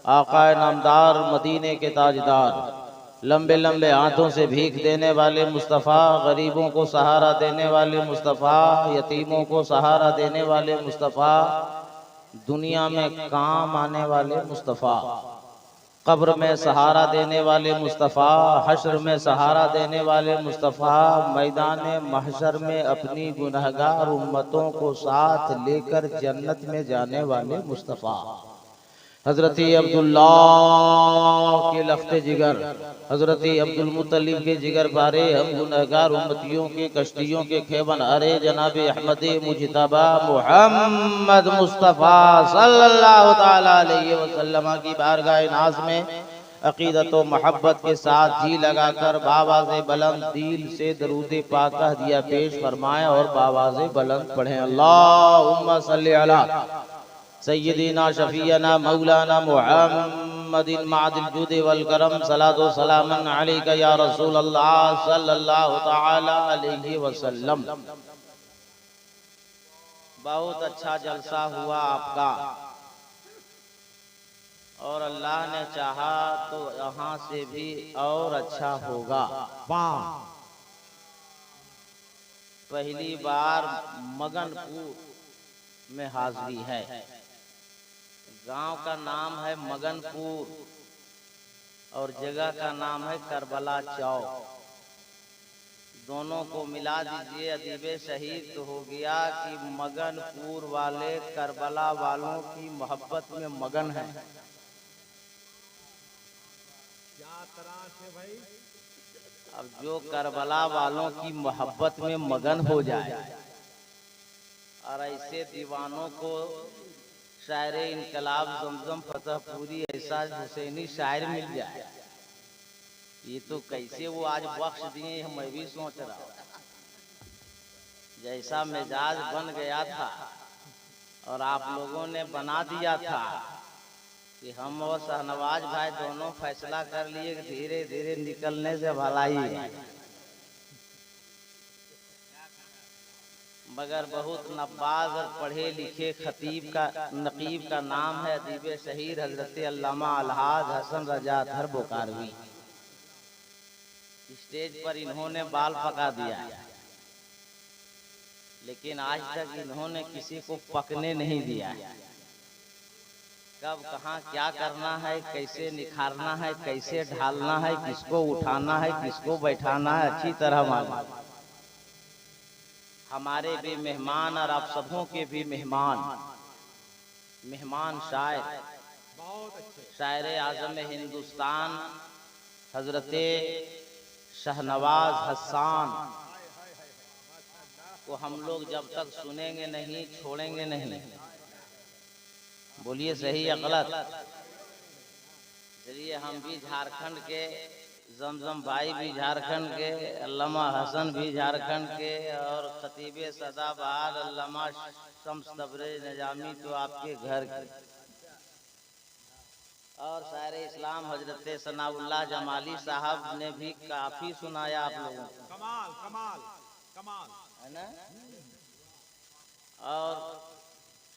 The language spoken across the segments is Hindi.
आकाए नामदार मदीने के ताजदार, लंबे लंबे हाथों से भीख देने वाले मुस्तफ़ा, गरीबों को सहारा देने वाले मुस्तफ़ा, यतीमों को सहारा देने वाले मुस्तफ़ा, दुनिया में काम आने वाले मुस्तफ़ा, कब्र में सहारा देने वाले मुस्तफ़ा, हश्र में सहारा देने वाले मुस्तफ़ा, मैदान महशर में अपनी गुनहगार उम्मतों को साथ लेकर जन्नत में जाने वाले मुस्तफ़ा, हज़रत अब्दुल्ला के लख्ते जिगर, हज़रत अब्दुल मुत्तलिब के जिगर बारे, हम गुनहगार उम्मतियों के कश्तियों के खेवन अरे जनाब अहमद मुजतबा मुहम्मद मुस्तफ़ा सल्लल्लाहु ताला अलैहि वसल्लम की बारगाह नाज़ में अकीदत व मोहब्बत के साथ जी लगाकर बावाज़े बुलंद दिल से दरूद पाक दिया पेश फरमाएं और बावाज़े बुलंद पढ़ें। अल्लाहुम्मा सल्ली अला सय्यदीना शफीना मौलाना मुहम्मदिन मादिल जुद वल करम, सलातो सलामन अलैका या रसूल अल्लाह सल्लल्लाहु ताला अलैहि वसल्लम। बहुत अच्छा जलसा हुआ आपका, और अल्लाह ने चाहा तो यहाँ से भी और अच्छा होगा। पहली बार मगनपुर में हाजिरी है। गांव का नाम है मगनपुर और जगह का नाम है करबला चौक। दोनों को मिला दीजिए, अदीबे शहीद तो हो गया कि मगनपुर वाले करबला वालों की मोहब्बत में मगन हैं। क्या तरह से भाई, अब जो करबला वालों की मोहब्बत में मगन हो जाए और ऐसे दीवानों को शायरे इनकलाब जमजम फतेहपुरी ऐसा हुसैनी शायर मिल जाए, ये तो कैसे वो आज बख्श दिए हैं। मैं भी सोच रहा हूँ, जैसा मिजाज बन गया था और आप लोगों ने बना दिया था कि हम और शहनवाज भाई दोनों फैसला कर लिए कि धीरे धीरे निकलने से भलाई है, मगर बहुत नवाज और पढ़े लिखे खतीब का नकीब का नाम है अदीब शहीर हजरत अल्लामा अलहाज हसन रजा अतहर बोकारवी। स्टेज पर इन्होंने बाल पका दिया, लेकिन आज तक इन्होंने किसी को पकने नहीं दिया। कब कहाँ क्या करना है, कैसे निखारना है, कैसे ढालना है, किसको उठाना है, किसको बैठाना है, अच्छी तरह मालूम। हमारे भी मेहमान और आप सबों के भी मेहमान, मेहमान शायर, शायर आज़म हिंदुस्तान हजरत शहनवाज हसन को हम लोग जब तक सुनेंगे नहीं छोड़ेंगे नहीं। बोलिए सही या गलत? चलिए, हम भी झारखंड के, जमजम भाई भी झारखंड के, अल्लामा हसन भी झारखंड के, और खतीबे सदाबहार अल्लामा शम्स तबरे निजामी तो आपके घर के, और शायर इस्लाम हजरत सनाउल्लाह जमाली साहब ने भी काफी सुनाया आप लोगों को। कमाल कमाल कमाल है ना। और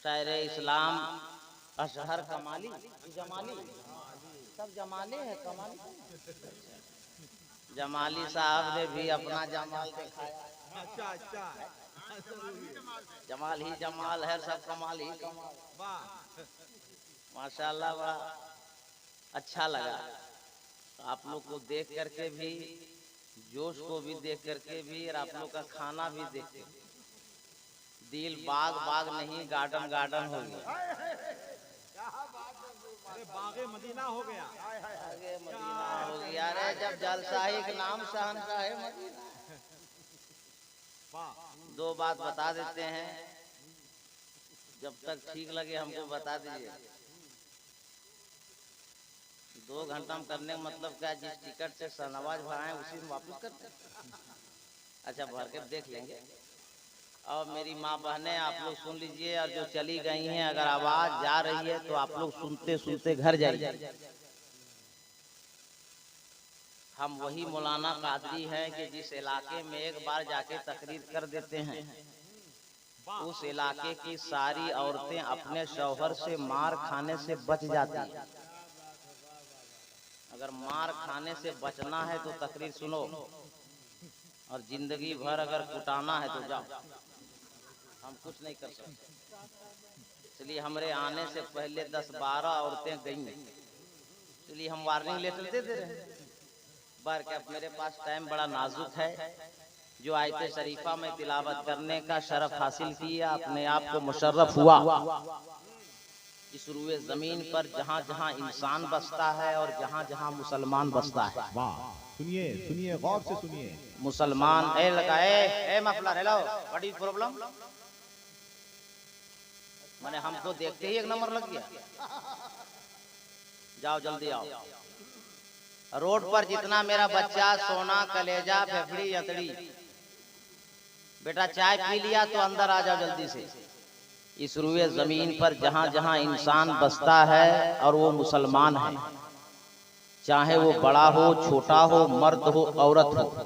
शायर इस्लाम अशहर कमाली, जमाली, सब जमाले हैं, कमाली जमाली साहब ने भी अपना जमाल दिखाया। अच्छा अच्छा, जमाल ही जमाल है, सब कमाल ही कमाल। माशाल्लाह, बड़ा अच्छा लगा आप लोग को देख करके भी, जोश को भी देख करके भी, और आप लोग का खाना भी देख के दिल बाग बाग नहीं गार्डन गार्डन हो गया, बागे मदीना हो गया, बागे मदीना हो गया। अरे जब जलसाही का नाम शहनशाह है मदीना। दो बात बता देते हैं, जब तक ठीक लगे हमको बता दीजिए। 2 घंटा में करने का मतलब क्या, जिस टिकट से शहनवाज भाई आए उसी में वापस करते हैं। अच्छा, भर के देख लेंगे। और मेरी माँ बहनें, आप लोग सुन लीजिए, और जो चली गई हैं, अगर आवाज जा रही है तो आप लोग सुनते सुनते घर जाइए। हम वही मौलाना कादरी हैं कि जिस इलाके में एक बार जाके तकरीर कर देते हैं, उस इलाके की सारी औरतें अपने शौहर से मार खाने से बच जाती हैं। अगर मार खाने से बचना है तो तकरीर सुनो, और जिंदगी भर अगर कुटाना है तो जाओ, हम कुछ नहीं कर सकते। इसलिए हमारे आने से पहले 10-12 औरतें गई, इसलिए हम वार्निंग लेटर दे दे रहे हैं बार के। अब मेरे पास टाइम बड़ा नाजुक है, जो आयत शरीफा में तिलावत करने का शरफ हासिल किया, अपने आप को मुशर्रफ हुआ। इस रूए जमीन पर जहाँ जहाँ इंसान बसता है और जहाँ जहाँ मुसलमान बसता है, सुनिए सुनिए, गौर से सुनिए। मुसलमान ए लगाए ए muffler, hello what is problem? मैंने हमको देखते ही एक नंबर लग गया। जाओ जल्दी आओ। रोड पर जितना मेरा बच्चा सोना कलेजा फेफड़ी यतड़ी, बेटा चाय पी लिया तो अंदर आ जाओ जल्दी से। इस रूए जमीन पर जहाँ जहाँ इंसान बसता है और वो मुसलमान है, चाहे वो बड़ा हो छोटा हो मर्द हो औरत हो,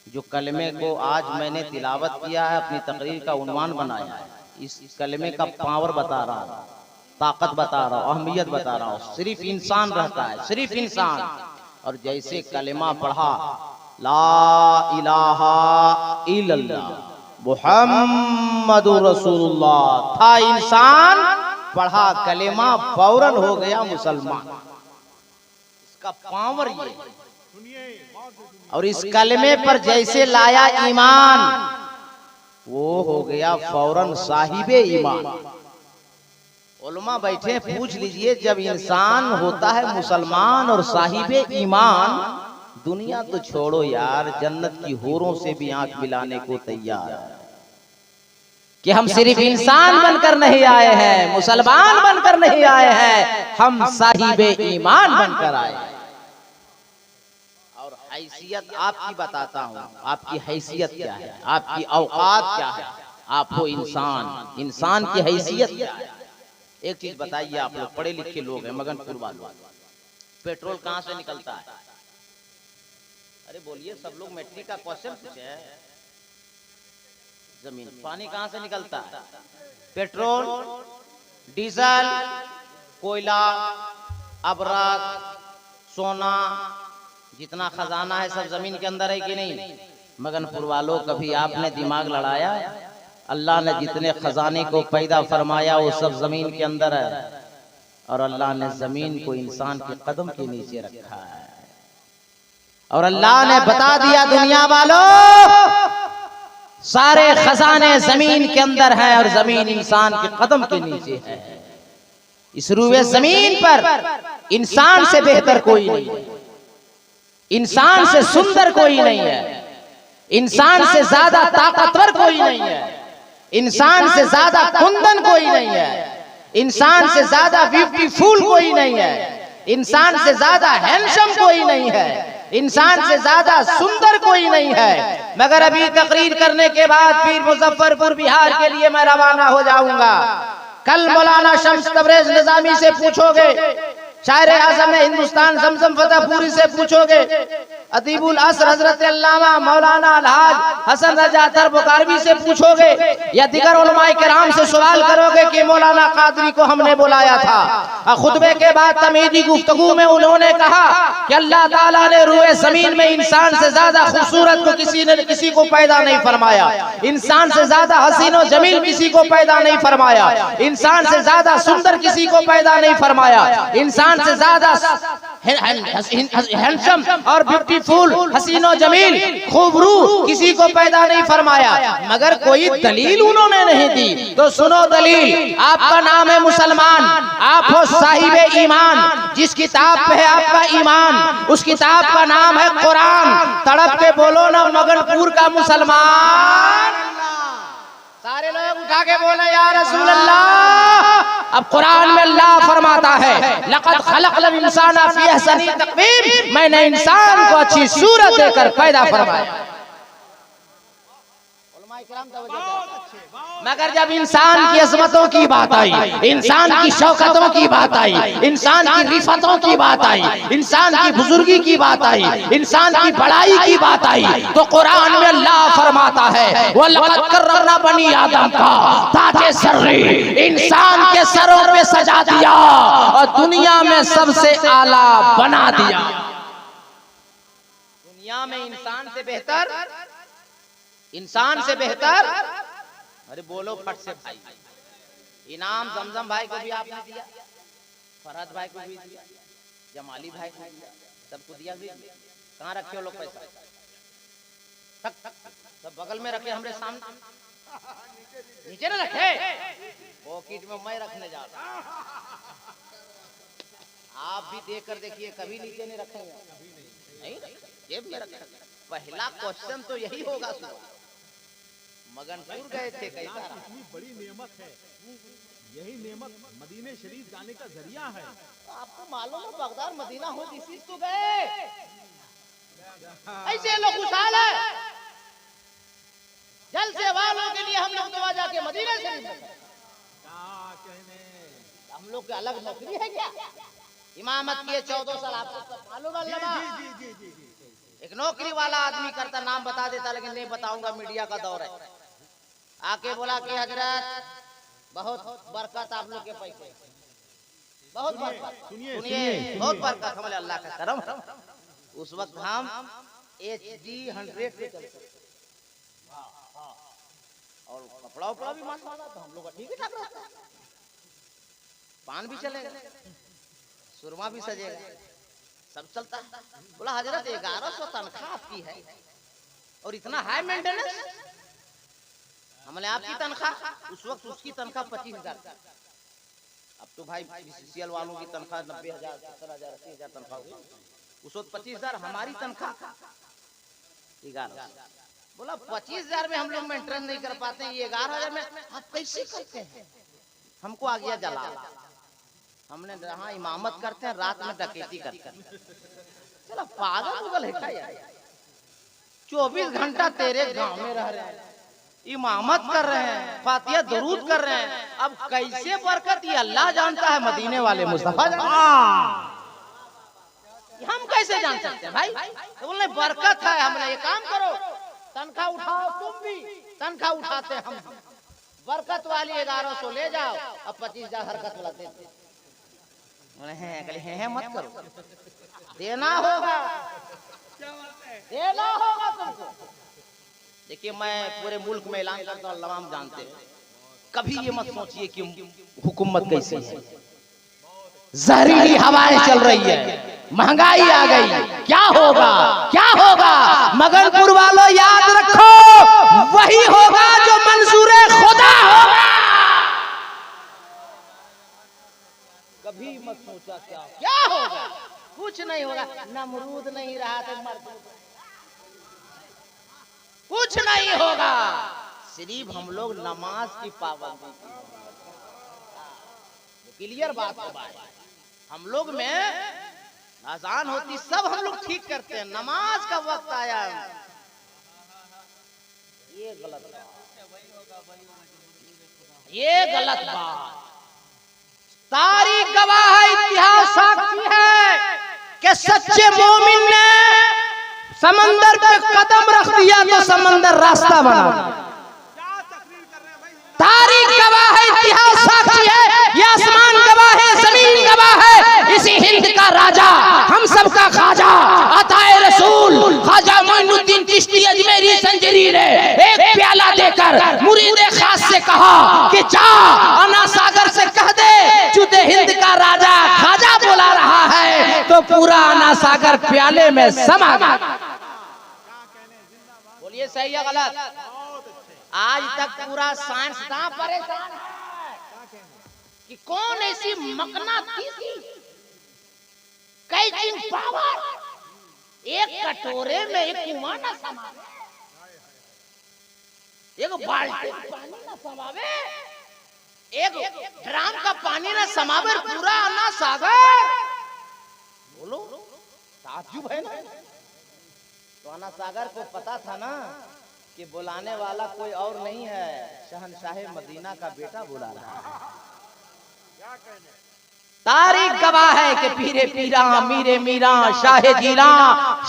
जो कलमे को आज मैंने तिलावत किया है, अपनी तकरीर का उन्वान बनाया है, इस कलमे का पावर बता रहा हूँ, ताकत बता रहा हूँ, अहमियत बता रहा हूँ। सिर्फ इंसान रहता है, सिर्फ इंसान। और जैसे कलमा पढ़ा ला इलाहा इल्लल्लाह मुहम्मदुर रसूलुल्लाह, था इंसान, पढ़ा कलेमा, फौरन हो गया मुसलमान। इसका पावर ये। और इस कलमे पर जैसे लाया ईमान, वो हो गया फौरन साहिबे ईमान। उलमा बैठे, पूछ लीजिए, जब इंसान होता है मुसलमान और साहिबे ईमान, दुनिया तो छोड़ो यार, जन्नत की हूरों से भी आंख मिलाने को तैयार है। कि हम सिर्फ इंसान बनकर नहीं आए हैं, मुसलमान बनकर नहीं आए हैं, हम साहिबे ईमान बनकर आए। और हैसियत आपकी बताता हूँ, आपकी हैसियत क्या है, आपकी औकात क्या है, आप हो इंसान, इंसान की हैसियत क्या है। एक चीज बताइए, आप लोग पढ़े लिखे लोग हैं, मगनपुर वालों, पेट्रोल कहाँ से निकलता है? अरे बोलिए, सब लोग मैट्रिक का क्वेश्चन पूछे हैं। जमीन। पानी कहाँ से निकलता है? पेट्रोल, डीजल, कोयला, अबरक, सोना, जितना खजाना है सब जमीन के अंदर है कि नहीं? मगनपुर वालों, कभी आपने दिमाग लड़ाया? अल्लाह ने जितने खजाने को पैदा फरमाया वो सब जमीन के अंदर है, और अल्लाह ने जमीन को इंसान के कदम के नीचे रखा है। और अल्लाह ने बता दिया, दुनिया वालों, सारे खजाने जमीन के अंदर हैं और जमीन इंसान के कदम के नीचे है। इस रूए जमीन पर इंसान से बेहतर कोई नहीं है, इंसान से सुंदर कोई नहीं है, इंसान से ज्यादा ताकतवर कोई नहीं है, इंसान से ज्यादा कुंदन कोई नहीं है, इंसान से ज्यादा ब्यूटीफुल कोई नहीं है, इंसान से ज्यादा हैंडसम कोई नहीं है, इंसान से ज्यादा सुंदर कोई नहीं है। मगर अभी तकरीर करने के बाद फिर मुजफ्फरपुर बिहार के लिए मैं रवाना हो जाऊंगा। कल मौलाना शम्स तबरेज निजामी से पूछोगे, शायर आजम हिंदुस्तान जमजम फतेहपुरी से पूछोगे, अदीबुल असर हजरत अल्लामा मौलाना अलहाज हसन रजा अतर बुखारवी से पूछोगे, या दिगर उलमाए किराम से सवाल करोगे कि मौलाना कादरी को हमने बुलाया था। खुतबे के बाद तमीदी गुफ्तगू में उन्होंने कहा कि अल्लाह ताला ने रूए जमीन में इंसान से ज्यादा खूबसूरत को किसी ने किसी को पैदा नहीं फरमाया, इंसान से ज्यादा हसीन और जमील किसी को पैदा नहीं फरमाया, इंसान से ज्यादा सुंदर किसी को पैदा नहीं फरमाया, इंसान से ज्यादा हैंडसम और ब्यूटीफुल हसीनो जमील खूबरू किसी को पैदा नहीं फरमाया। मगर कोई दलील उन्होंने नहीं दी। तो सुनो दलील, आपका नाम है मुसलमान, आप हो साहिबे ईमान, जिस किताब पे है आपका ईमान उस किताब का नाम है कुरान। तड़प के बोलो ना मगनपुर का मुसलमान। सारे लोग उठा के बोले या रसूल अल्लाह। अब कुरान में अल्लाह फरमाता है, लक़द खलक़ल इंसाना फी अहसनी तक़वीम, मैंने इंसान को अच्छी सूरत देकर पैदा फरमाया। उलमाए इकराम तवज्जो। मगर जब इंसान की अजमतों की बात आई, इंसान की शौकतों की बात आई, इंसान की रिफतों की बात आई, इंसान की बुजुर्गी की बात आई, इंसान की बड़ाई की बात आई, तो कुरान में अल्लाह फरमाता है वलक़द कर्रमना बनी आदम का ताजे सर्री, इंसान के सरों पे सजा दिया और दुनिया में सबसे आला बना दिया। दुनिया में इंसान से बेहतर, अरे बोलो फट से भाई। इनाम जमजम भाई को भी आपने दिया, फरहद भाई को भी दिया, जमाली भाई को दिया, सबको दिया भी। कहाँ रखे हो लोग पैसा? सब बगल में रखे, हमरे सामने नीचे ना रखे, पॉकेट में मैं रखने जा रहा हूं। आप भी देख कर देखिए, कभी नीचे नहीं रखेंगे, नहीं जेब में रखेंगे। पहला क्वेश्चन तो यही होगा। मगनपुर गए थे, कैसा? इतनी बड़ी नेमत है, यही नेमत मदीने शरीफ जाने का जरिया है। तो आपको मालूम है बगदाद मदीना हो, इसी तो गए, ऐसे लोग खुशहाल है। जलसे वालों के लिए हम लोग दुआ जाके मदीने शरीफ में, क्या कहने, हम लोग के अलग नौकरी है क्या? इमामत किए 14 साल, आपको मालूम है? एक नौकरी वाला आदमी करता, नाम बता देता, लेकिन नहीं बताऊंगा, मीडिया का दौर है। आके बोला कि हजरत बहुत बरकत आप लोग के पैसे, बहुत बरकत, सुनिए बहुत बरकत, हमारे अल्लाह का करम। उस वक्त हम HD 100 पे चलते और कपड़ा उपड़ा भी मान माना, तो हम लोग का ठीक ठाक रहता, पान भी चलेगा, सुरमा भी सजेगा, सब चलता। बोला हजरत 1100 तनख्वाह आपकी है और इतना हाई मेंटेनेंस? हमने आपकी तनख्वाह, उस वक्त उसकी तनख्वाह 25,000। अब तो भाई BCCL वालों की तनख्वाह 90,000, 70,000, 80,000 तनख्वाह हुई। उस वक्त 25,000 हमारी तनख्वाह 1100। बोला 25,000 में हम लोग मेंटेन नहीं कर पाते हैं, ये 11,000 में आप कैसे करते हैं? हमको आ गया जला। हमने जहाँ इमामत करते हैं, रात में डकैती करते हैं। चलो पागल उगल है क्या यार? 24 घंटा तेरे गांव में रह रहे हैं, इमामत कर रहे हैं, फातिहा दरूद कर रहे हैं, अब कैसे बरकत ये अल्लाह जानता है, मदीने वाले मुस्तफा हम कैसे जान सकते हैं भाई? तो बोले बरकत है। हमने ये काम करो, तनख्वाह उठाओ, तुम भी तनख्वाह उठाते, हम बरकत वाली 1100 ले जाओ, अब 25,000 हरकत वाला देते। हैं मत करो, देना होगा, देना होगा तुमको। देखिए मैं पूरे मुल्क में ऐलान करता हूँ, तमाम जानते हैं, कभी ये मत सोचिए कि हुकूमत कैसी है। जहरीली हवाएं चल रही है, महंगाई आ गई, क्या होगा, क्या होगा? मगनपुर वालों याद रखो, वही होगा जो मंजूर खुदा होगा। कभी मत सोचा क्या होगा, कुछ नहीं होगा। नमरूद नहीं रहा तो मर, कुछ नहीं होगा। सिर्फ हम लोग नमाज की पाबंदी की, क्लियर बात है। हम लोग में अजान होती, सब हम लोग ठीक करते हैं, नमाज का वक्त आया, ये गलत बात, ये गलत बात। तारीख गवाह है, इतिहास साक्षी है कि सच्चे मोमिन ने समंदर पे कदम रख दिया तो समंदर रास्ता बना। तारीख गवाह है, इतिहास साक्षी है, ये आसमान गवाह है, जमीन गवाह है, इसी हिंद का राजा, हम सबका खाजा, अताए रसूल ख्वाजा मोइनुद्दीन चिश्ती अजमेरी संजरी ने एक प्याला देकर मुरीदे खास से कहा कि जा अना सागर से कह दे, चुदे हिंद का राजा खाजा बुला रहा है, तो पूरा अना सागर प्याले में समा गया। बोलिए सही या गलत? आज तक पूरा साइंसदान परेशान है कि कौन ऐसी मकनातीसी कैचिंग पावर एक कटोरे में एक कुआं न समावे, एक बाल्टी पानी न समावे, एक ड्राम का पानी न समावे, पूरा अन्ना सागर। बोलो ताज्जुब है ना? तो अन्ना सागर को पता था ना कि बुलाने वाला कोई और नहीं है, शहंशाह मदीना का बेटा बुला रहा है। तारीख गवाह है कि पीरे पीरा मीरे मीरा शाह जीला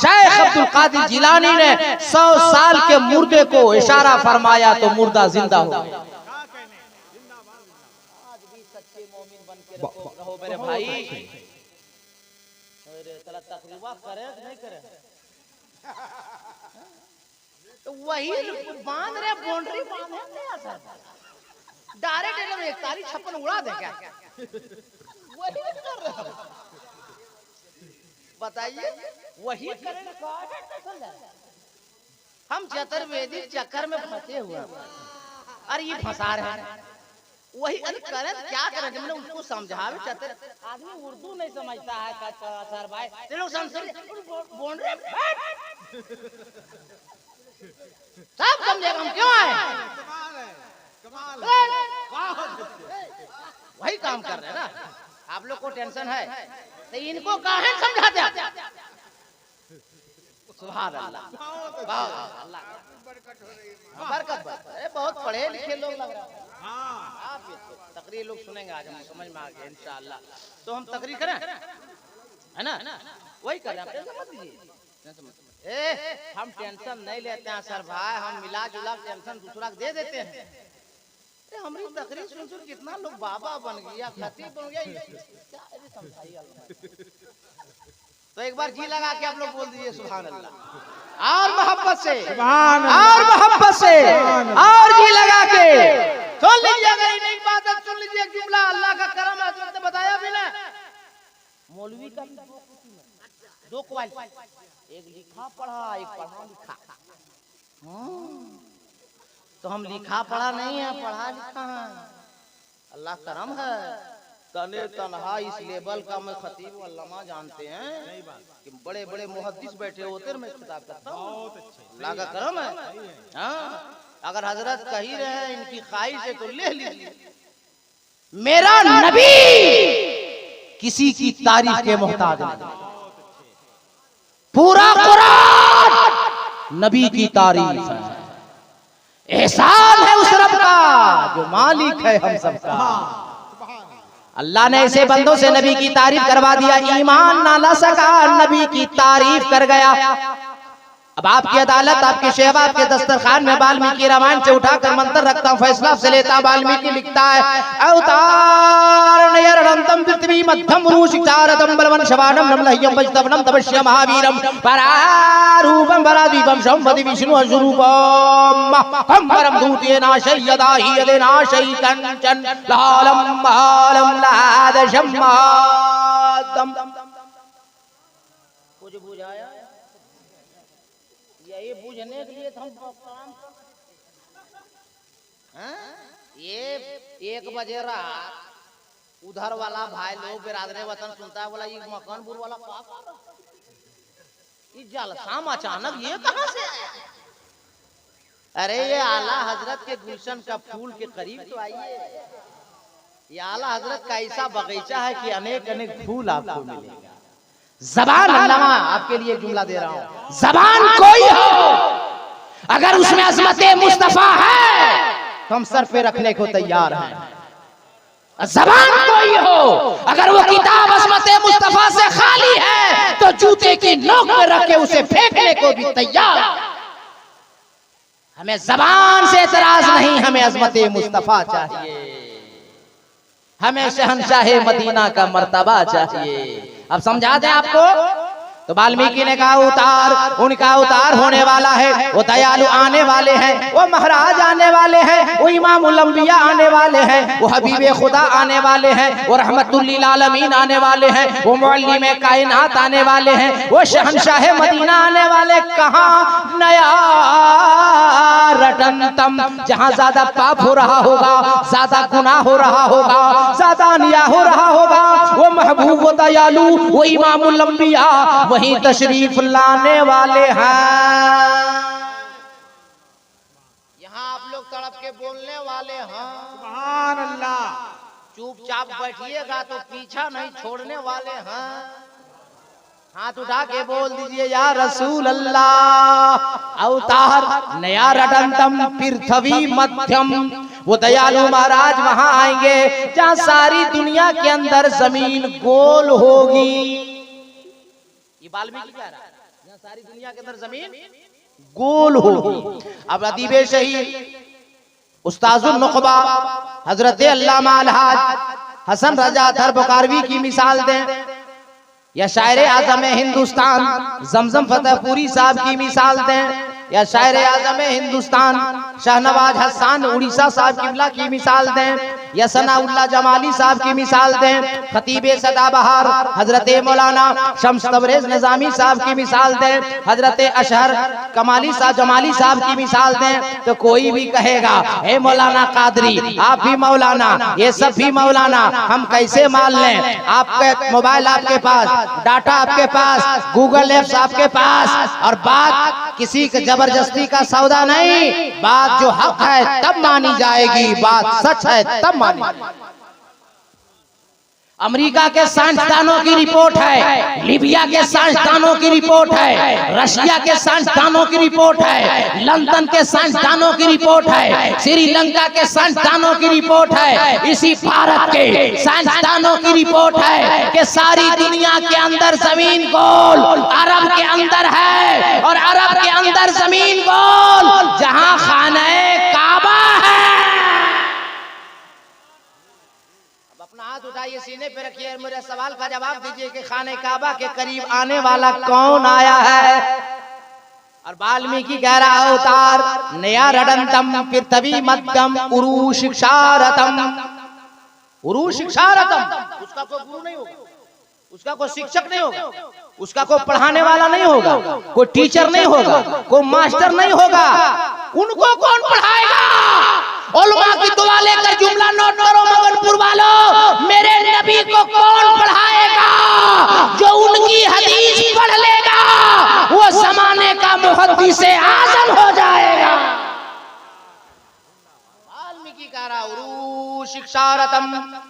शेख अब्दुल कादिर जिलानी ने 100 साल के मुर्दे को इशारा फरमाया तो मुर्दा जिंदा हो गया। आज भी सच्चे मोमिन बन के रहो मेरे भाई। अरे चला तकरीबा करे कि नहीं करे? तो वही बांध रहे, बाउंड्री बांधे डायरेक्ट 41-56 उड़ा दे क्या? वही कर रहे, बताइए वही करेंगे। हम चतुर्वेदी चक्कर में फंसे हुए, अरे ये फंसा रहे हैं वही। अरे करें क्या करें? मैंने उसको समझावे चतर आदमी उर्दू नहीं समझता है सर भाई, चलो संस्कृत बोल रहे सब समझेगा हम क्यों आए। वही काम कर रहे हैं ना। आप लोग को टेंशन है तो इनको काहे समझाते हैं? सुभान अल्लाह, अल्लाह बरकत। अरे बहुत पढ़े लिखे लोग लग रहे हैं। आप तकरीर लोग सुनेंगे आज, हम समझ में आ गया इंशाअल्लाह। तो हम तकरीर करें है ना, वही करें, आप टेंशन मत लीजिए। हम टेंशन नहीं लेते हैं सर भाई, हम मिला जुला टेंशन दूसरा दे देते हैं। हमारी तकरीर सुन सुन कितना लोग बाबा बन गया, खतीब बन गया। तो एक बार जी लगा के आप लोग बोल दीजिए सुभान अल्लाह, और मोहब्बत से, और मोहब्बत से, और जी लगा के सुन लीजिए। अगर नहीं बात है सुन लीजिए एक जुमला, अल्लाह का करम है, तुमने बताया भी ना। मौलवी का दो क्वालिटी, एक लिखा पढ़ा, एक पढ़ा लिखा। तो हम लिखा पढ़ा नहीं है, पढ़ा लिखा है, अल्लाह करम है। तने तनहा इस लेवल का मैं खतीब अल्लामा जानते हैं कि बड़े बड़े मुहद्दिस बैठे होते हैं, मैं खिताब करता हूँ, अल्लाह का करम है। हाँ, अगर हजरत कही रहे हैं इनकी ख्वाहिश है तो ले लीजिए। मेरा नबी किसी की तारीफ के मोहताज नहीं, पूरा कुरान नबी की तारीफ है। एहसान है उस रब का जो मालिक है हम सबका। अल्लाह ने ऐसे बंदों से नबी की तारीफ करवा दिया, ईमान ना ला सका, नबी की तारीफ कर गया। अब आपकी अदालत, आपके शेवा, आपके दस्तरखान में वाल्मीकि रामायण से उठाकर मंत्र रखता हूँ, फैसला से लेता। वाल्मीकि लिखता है, अवतार नयरणंतम पृथ्वी मध्यम रूषिचारदम बलवन शवानम नमलह्यम वज्रवनम तपस्या महावीरम परारूपम परादीपम संवदि विष्णु स्वरूपम कंबरम दूतेन आशय्यदाहि यदेन आशयि कंचन लालम बालम लादशम मादम। कुछ बुझाया? यही बुझने के लिए हम काम ये 1 बजे रात उधर वाला भाई लोग बिरादरे वतन सुनता है, बोला ये मकानपुर वाला ये जलसाम अचानक ये कहां से आया? अरे ये आला हजरत के गुलशन का फूल के करीब तो आइए। ये आला हजरत का ऐसा बगीचा है कि अनेक अनेक फूल आपको मिलेगा। ज़बान अल्लामा आपके लिए जुमला दे रहा हूं, ज़बान कोई हो अगर उसमें अज़मत मुस्तफा है तो हम सर पे रखने को तैयार हैं। ज़बान कोई हो अगर वो किताब अज़मत मुस्तफा से खाली है तो जूते की नोक पे रख के उसे फेंकने को भी तैयार। हमें ज़बान से एतराज नहीं, हमें अज़मत मुस्तफा चाहिए, हमें शहंशाह मदीना का मर्तबा चाहिए। अब समझा दें आपको। तो वाल्मीकि ने कहा उतार, उनका उतार होने वाला है, वो दयालु आने वाले हैं, वो महाराज आने वाले हैं, वो इमामुल अंबिया आने वाले हैं, वो हबीबे खुदा आने वाले हैं, वो रहमतुल लिल आलमीन आने वाले हैं, वो मुअल्लिमे कायनात आने वाले हैं, वो शहंशाह मदीना आने वाले। कहाँ? नया रटनतम, जहाँ ज्यादा पाप हो रहा होगा, ज्यादा गुनाह हो रहा होगा, ज्यादा अन्याय हो रहा होगा, वो महबूब, वो दयालु, वो इमामुल अंबिया वहीं तशरीफ लाने वाले हैं। यहाँ आप लोग तड़प के बोलने वाले हैं सुभान अल्लाह। चुपचाप बैठिएगा तो पीछा नहीं छोड़ने वाले हैं। हाथ उठा के बोल दीजिए या रसूल अल्लाह। अवतार नया रटंतम पृथ्वी मध्यम, वो दयालु महाराज वहां आएंगे जहां सारी दुनिया के अंदर जमीन गोल होगी। ये वाल्मीकि कह रहा है, जहां सारी दुनिया के अंदर जमीन गोल होगी। अब अदीबे शहीद उस्ताजुल नुक़बा हजरत अल्लामा अलहाज हसन रजा थर बुखारवी की मिसाल दें, या शायर आजम हिंदुस्तान जमजम फतेहपुरी साहब की मिसाल दें, या शायर आजम हिंदुस्तान शाहनवाज हसन उड़ीसा साहब किबला की मिसाल दें, या सनाउल्लाह जमाली साहब की मिसाल दें, खतीबे सदाबहार हजरत मौलाना शम्स तबरेज निजामी साहब की मिसाल दें, हजरत अशहर कमाली साहब जमाली साहब की मिसाल दें, तो कोई भी कहेगा हे मौलाना कादरी आप भी मौलाना, ये सब भी मौलाना, हम कैसे मान लें? आपके मोबाइल आपके पास, डाटा आपके पास, गूगल एप्स आपके पास, और बात किसी के जबरदस्ती का सौदा नहीं, बात जो हक है तब मानी जाएगी, बात सच है तब मानी। अमेरिका के साइंसदानों की रिपोर्ट है, लीबिया के साइंसदानों की रिपोर्ट है, रशिया के साइंसदानों की रिपोर्ट है, लंदन के साइंसदानों की रिपोर्ट है, श्रीलंका के साइंसदानों की रिपोर्ट है, इसी भारत के साइंसदानों की रिपोर्ट है कि सारी दुनिया के अंदर जमीन गोल अरब के अंदर है, और अरब के अंदर जमीन गोल जहां खाने काबा है। हाथ उठाइए, सीने पे रखिए, मेरे सवाल का जवाब दीजिए कि खाने काबा के करीब आने वाला कौन आया है? और वाल्मीकि कह रहा अवतार नया रडंतम पृथ्वी मध्यम उरु शिक्षारतम। उरु शिक्षारतम, उसका कोई गुरु नहीं होगा, उसका कोई शिक्षक नहीं होगा, उसका कोई पढ़ाने वाला नहीं होगा, कोई टीचर नहीं होगा, कोई मास्टर नहीं होगा। उनको कौन पढ़ाएगा? उलमा की दुआ लेकर जुमला नोट करो मगनपुर वालों, मेरे नबी को कौन पढ़ाएगा? जो उनकी हदीस पढ़ लेगा वो जमाने का मुहद्दिस आज़म हो जाएगा। वाल्मीकि कह रहा उरु शिक्षारतम,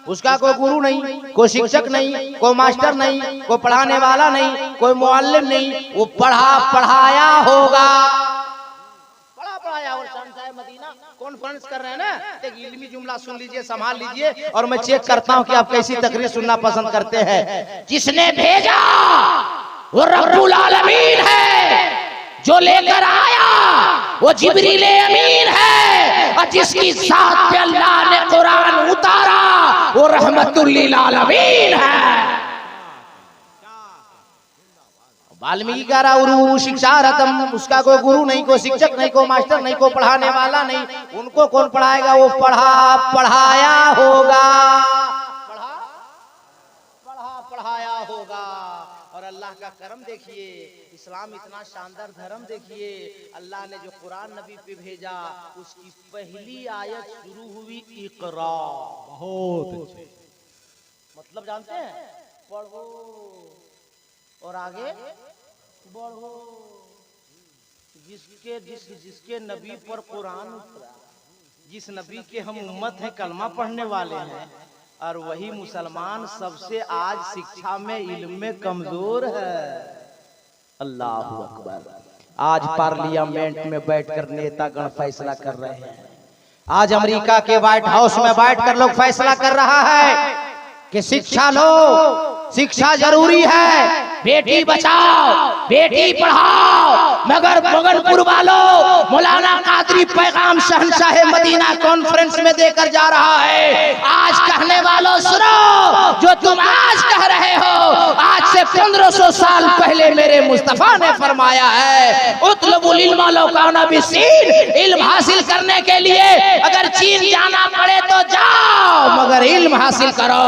उसका कोई गुरु नहीं, कोई शिक्षक नहीं, कोई मास्टर नहीं, कोई पढ़ाने वाला नहीं, कोई मुअल्लिम नहीं, वो पढ़ाया होगा। और मदीना कॉन्फ्रेंस कर रहे हैं ना, एक इल्मी जुमला सुन लीजिए, संभाल लीजिए, और मैं चेक करता हूं कि आप कैसी तकरीर सुनना पसंद करते हैं। जिसने भेजा वो रब्बुल आलमीन है, जो लेकर आया वो जिब्रील अमीन है, और जिसकी साथ पे अल्लाह ने कुरान उतारा वो रहमतुल लिल आलमीन है। वाल्मीकि कह रहा उरु शिक्षारतम, उसका कोई गुरु नहीं, कोई शिक्षक नहीं, कोई मास्टर नहीं, कोई पढ़ाने वाला नहीं, उनको कौन पढ़ाएगा? वो पढ़ाया होगा, पढ़ाया होगा। और अल्लाह का करम देखिए, इस्लाम इतना शानदार धर्म देखिए, अल्लाह ने जो कुरान नबी पे भेजा उसकी पहली आयत शुरू हुई इकरा। बहुत अच्छे, मतलब जानते हैं, पढ़ो और आगे बढ़ो। जिसके नबी पर कुरान उतरा, जिस नबी के हम उम्मत हैं, कलमा पढ़ने वाले हैं, और वही मुसलमान सबसे आज शिक्षा में इल्म में कमजोर है। अल्लाह अकबर। आज पार्लियामेंट में बैठकर नेतागण फैसला कर रहे हैं, आज अमेरिका के व्हाइट हाउस में बैठकर लोग फैसला कर रहा है कि शिक्षा लो, शिक्षा जरूरी है, बेटी बचाओ बेटी पढ़ाओ। मगर मगनपुर वालों, मौलाना कादरी पैगाम शहंशाह मदीना कॉन्फ्रेंस में देकर जा रहा है। आज कहने वालों सुनो, जो तुम आज कह रहे हो, आज से 1500 साल पहले मेरे मुस्तफा ने फरमाया है, उतलबुल इल्म लौ काना बिस्सीन, इल्म हासिल करने के लिए अगर चीन जाना पड़े तो जाओ, मगर इल्म हासिल करो।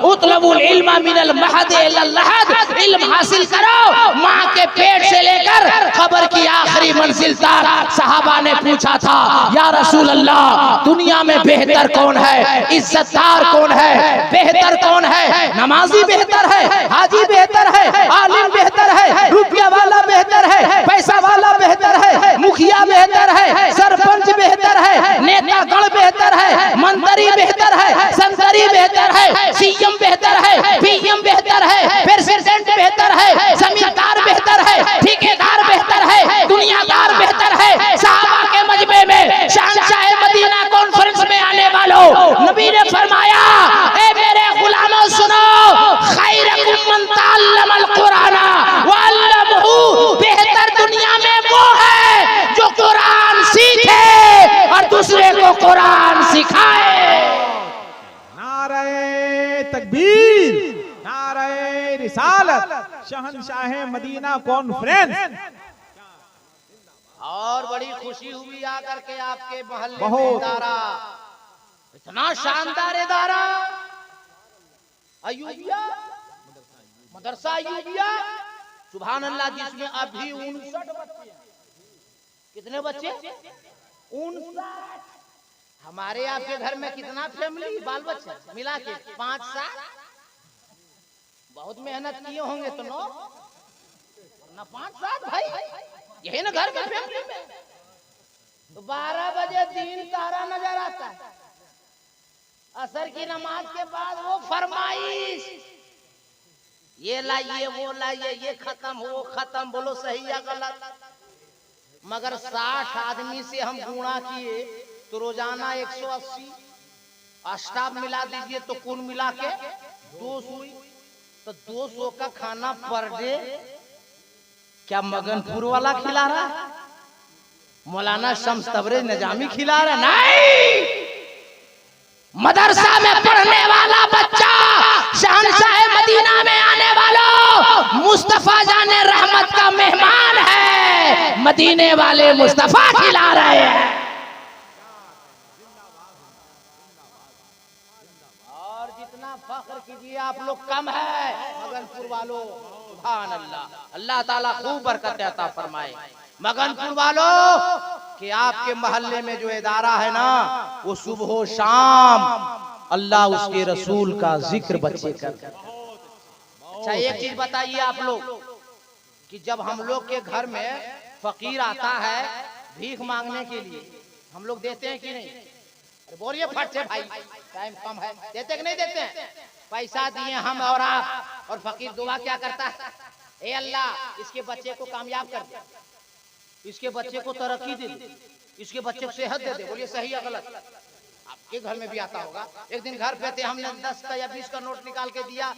उतलबुल इल्म मिनल महद इलल लहद, इल्म हासिल करो माँ के पेट से लेकर खबर की आखिरी मंजिल तक। सहाबा ने पूछा था, या रसूल अल्लाह, दुनिया में बेहतर कौन है, इज्जतदार कौन है, बेहतर कौन है? नमाजी बेहतर है, हाजी बेहतर है, आलिम बेहतर है, रुपया वाला बेहतर है, पैसा वाला बेहतर है, मुखिया बेहतर है, सरपंच बेहतर है, नेतागण बेहतर है, मंत्री बेहतर है, संतरी बेहतर है, सीएम बेहतर है, पीएम बेहतर है, प्रेसिडेंट बेहतर है, सिखाए। नारे तकबीर, नारे रिसालत, शहंशाह मदीना कॉन्फ्रेंस। और बड़ी खुशी हुई आकर के आपके मोहल्ले में बहुत। इदारा, इतना शानदार इदारा अयूबिया, मदरसा अयूबिया, सुभान अल्लाह, जिसमें अभी 59 बच्चे हैं। कितने बच्चे? 59। हमारे आपके घर में कितना फैमिली बाल बच्चे मिला के 5-7? बहुत मेहनत किए होंगे तो ना 5-7 भाई, यही ना घर में फैमिली में। तो 12 बजे दिन तारा नजर आता है, असर की नमाज के बाद वो फरमाइश, ये लाइए वो लाइए, ये खत्म वो खत्म, बोलो सही या गलत। मगर 60 आदमी से हम गुणा किए तो रोजाना 180, स्टाफ मिला दीजिए तो कुल मिला के 200 हुई। तो 200 का खाना पर डे क्या मगनपुर वाला खिला रहा है? मौलाना शम्स तबरेज निजामी खिला रहा? नहीं, मदरसा में पढ़ने वाला बच्चा, शहंशाह मदीना में आने वालों, मुस्तफा जाने रहमत का मेहमान है, मदीने वाले मुस्तफा खिला रहे हैं। और जितना फख्र कीजिए आप लोग कम है मगनपुर वालों। सुभान अल्लाह, अल्लाह ताला खूब बरकत अता फरमाए। मगनपुर वालों कि आपके मोहल्ले में जो इदारा है ना, वो सुबह शाम अल्लाह उसके रसूल का जिक्र बच्चे कर। अच्छा एक चीज बताइए आप लोग कि जब हम लोग के घर में फकीर आता है भीख मांगने के लिए, हम लोग देते हैं कि नहीं? अरे बोलिए फट से भाई, टाइम कम है, देते कि नहीं देते हैं? पैसा दिए हम और आप, और फकीर दुआ क्या करता है? ए अल्लाह इसके बच्चे को कामयाब कर दे, इसके बच्चे को तरक्की दे दे, इसके बच्चे को सेहत दे दे। बोलिए सही या गलत? आपके घर में भी आता होगा। एक दिन घर पे थे, हमने 10 का या 20 का नोट निकाल के दिया,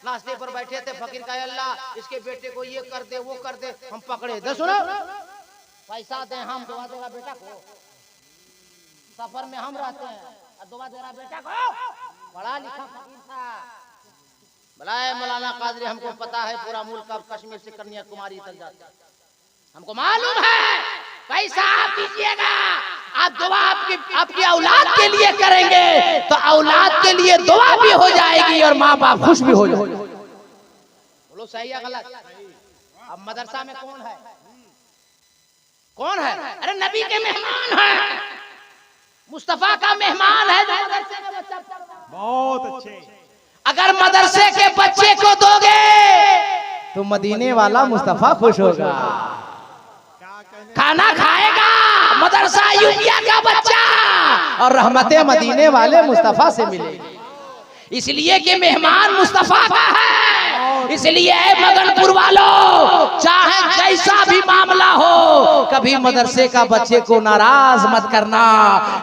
नाश्ते पर बैठे थे, फकीर का अल्लाह इसके बेटे को ये कर दे वो कर दे, हम पकड़े दे, सुनो पैसा दे, हम दुआ देगा बेटा को, सफर में हम रहते हैं, दुआ दे रहा बेटा को, पढ़ा लिखा फकीर था। बुलाए मौलाना कादरी, हमको पता है पूरा मुल्क अब कश्मीर से कन्याकुमारी तक जाता है, हमको मालूम है, पैसा आप दीजिएगा, आप दुआ आपकी औलाद के लिए करेंगे तो औलाद के लिए दुआ भी हो जाएगी और माँ बाप खुश भी हो जाएंगे। बोलो सही या गलत? अब मदरसा में कौन है? कौन है? अरे नबी के मेहमान है, मुस्तफा का मेहमान है। मदरसे का बच्चा बहुत अच्छे। अगर मदरसे के बच्चे को दोगे तो मदीने वाला मुस्तफा खुश होगा, खाना खाएगा मदरसा यूनिया का बच्चा और रहमते मदीने वाले मुस्तफा से मिलेगी। इसलिए कि मेहमान मुस्तफा का है, इसलिए मगनपुर वालों चाहे जैसा भी मामला हो, कभी मदरसे का बच्चे को नाराज मत करना।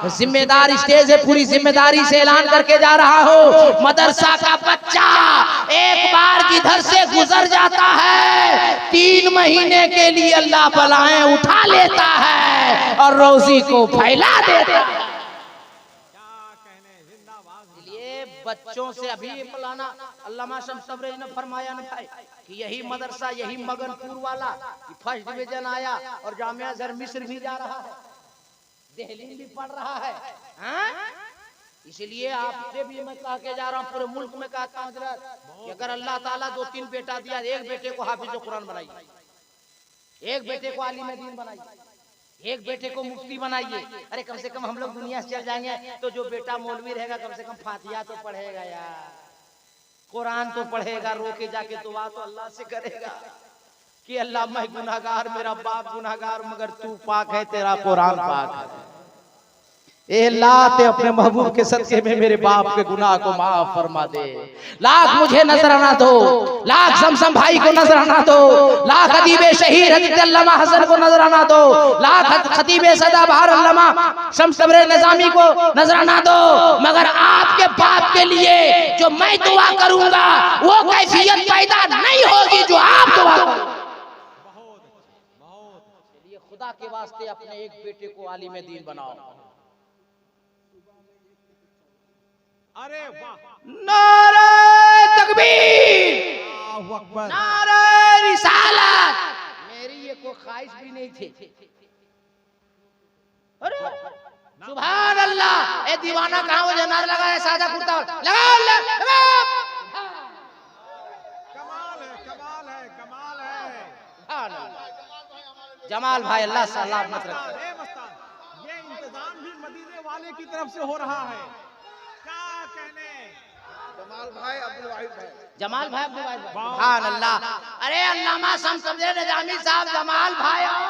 जिम्मेदार स्टेज है, पूरी जिम्मेदारी से ऐलान करके जा रहा हो, मदरसा का बच्चा एक बार जिधर से गुजर जाता है 3 महीने के लिए अल्लाह बलाएं उठा लेता है और रोजी को फैला देता है। बच्चों से अभी मौलाना अल्लामा शम्स तबरेज़ ने फरमाया न भाई कि यही मदरसा, यही मगनपुर वाला फर्स्ट डिवीजन आया और जामिया ज़र मिस्र भी जा रहा है, दिल्ली भी पढ़ रहा है। इसलिए आपसे भी मैं कह के जा रहा हूँ, पूरे मुल्क में कहता हूँ कि अगर अल्लाह ताला 2-3 बेटा दिया, एक बेटे को हाफिज कुरान बनाइए, एक बेटे को आलिम दीन बनाइए, एक बेटे को मुफ्ती बनाइए। अरे कम से कम हम लोग दुनिया से चल जाएंगे तो जो बेटा मौलवी रहेगा कम से कम फातिहा तो पढ़ेगा यार, कुरान तो पढ़ेगा, रो के जाके दुआ तो अल्लाह से करेगा कि अल्लाह मैं गुनाहगार, मेरा बाप गुनाहगार, मगर तू पाक है, तेरा कुरान पाक है। ए अल्लाह ते अपने महबूब के सदके में मेरे बाप के गुनाह को माफ फरमा दे। लाख मुझे नजराना दो, लाख समसम भाई को नजराना दो, लाख खतीबे शहीद हज़रत अल्लामा हसन को नजराना दो, लाख खतीबे सदाबहार अल्लामा शम्स तबरेज़ निज़ामी को नजराना दो, मगर आपके बाप के लिए जो मैं दुआ करूंगा वो कैफियत पैदा नहीं होगी जो आप दुआ करोगे। खुदा के वास्ते अपने एक बेटे को आलिम दीन बनाओ। अरे वाह, नारे तकबीर, अल्लाहु अकबर। नारे रिसालत। मेरी ये कोई ख्वाहिश भी नहीं थी। अरे सुभान अल्लाह। ए दीवाना कहाँ वो जो नारा लगा है सादा कुर्ता लगाओ, लगाओ। कमाल है, कमाल है, कमाल है। सुभान अल्लाह। जमाल भाई अल्लाह सलामत रखे। ए मस्तान, ये इंतजाम भी मदीने वाले की तरफ से हो रहा है। क्या कहने? जमाल भाई अब्दुल वाहिद भाई। सुभान अल्लाह। अरे अल्लामा शमसुद्दीन निजामी साहब, जमाल भाई और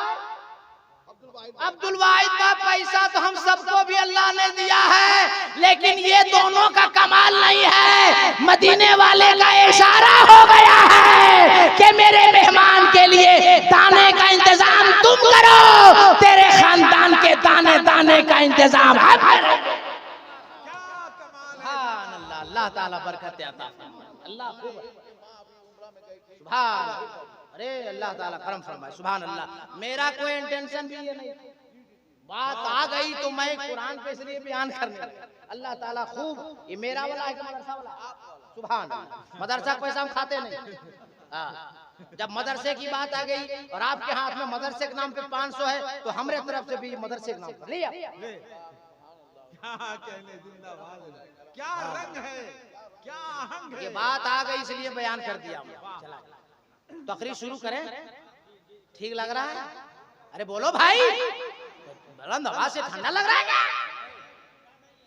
अब्दुल वाहिद का पैसा तो हम सबको भी अल्लाह ने दिया है, लेकिन ये दोनों का कमाल नहीं है। मदीने वाले का इशारा हो गया है कि मेरे मेहमान के लिए दाने का इंतजाम तुम करो, तेरे खानदान के दाने दाने का इंतजाम हम करेंगे। अल्लाह ताला बरकत अता फरमाए। अल्लाह खूब सुभान। अरे अल्लाह ताला करम फरमाए। सुभान अल्लाह। मेरा कोई इंटेंशन भी ये नहीं, बात आ गई तो मैं कुरान पे इसलिए बयान करने लगा। अल्लाह ताला खूब। ये मेरा वाला है कि मदरसा वाला? सुभान अल्लाह। मदरसा का पैसा हम खाते नहीं। जब मदरसे की बात आ गई और आपके हाथ में मदरसे के नाम पे 500 है, तो हमारे तरफ से भी मदरसे के नाम पर लिया। क्या कहने, जिंदाबाद। क्या रंग है, क्या आहंग है। ये बात आ गई इसलिए बयान कर दिया। चला तकरीर शुरू करें? ठीक लग रहा है? अरे बोलो भाई, बुलंद आवाज से। ठंडा लग रहा है क्या?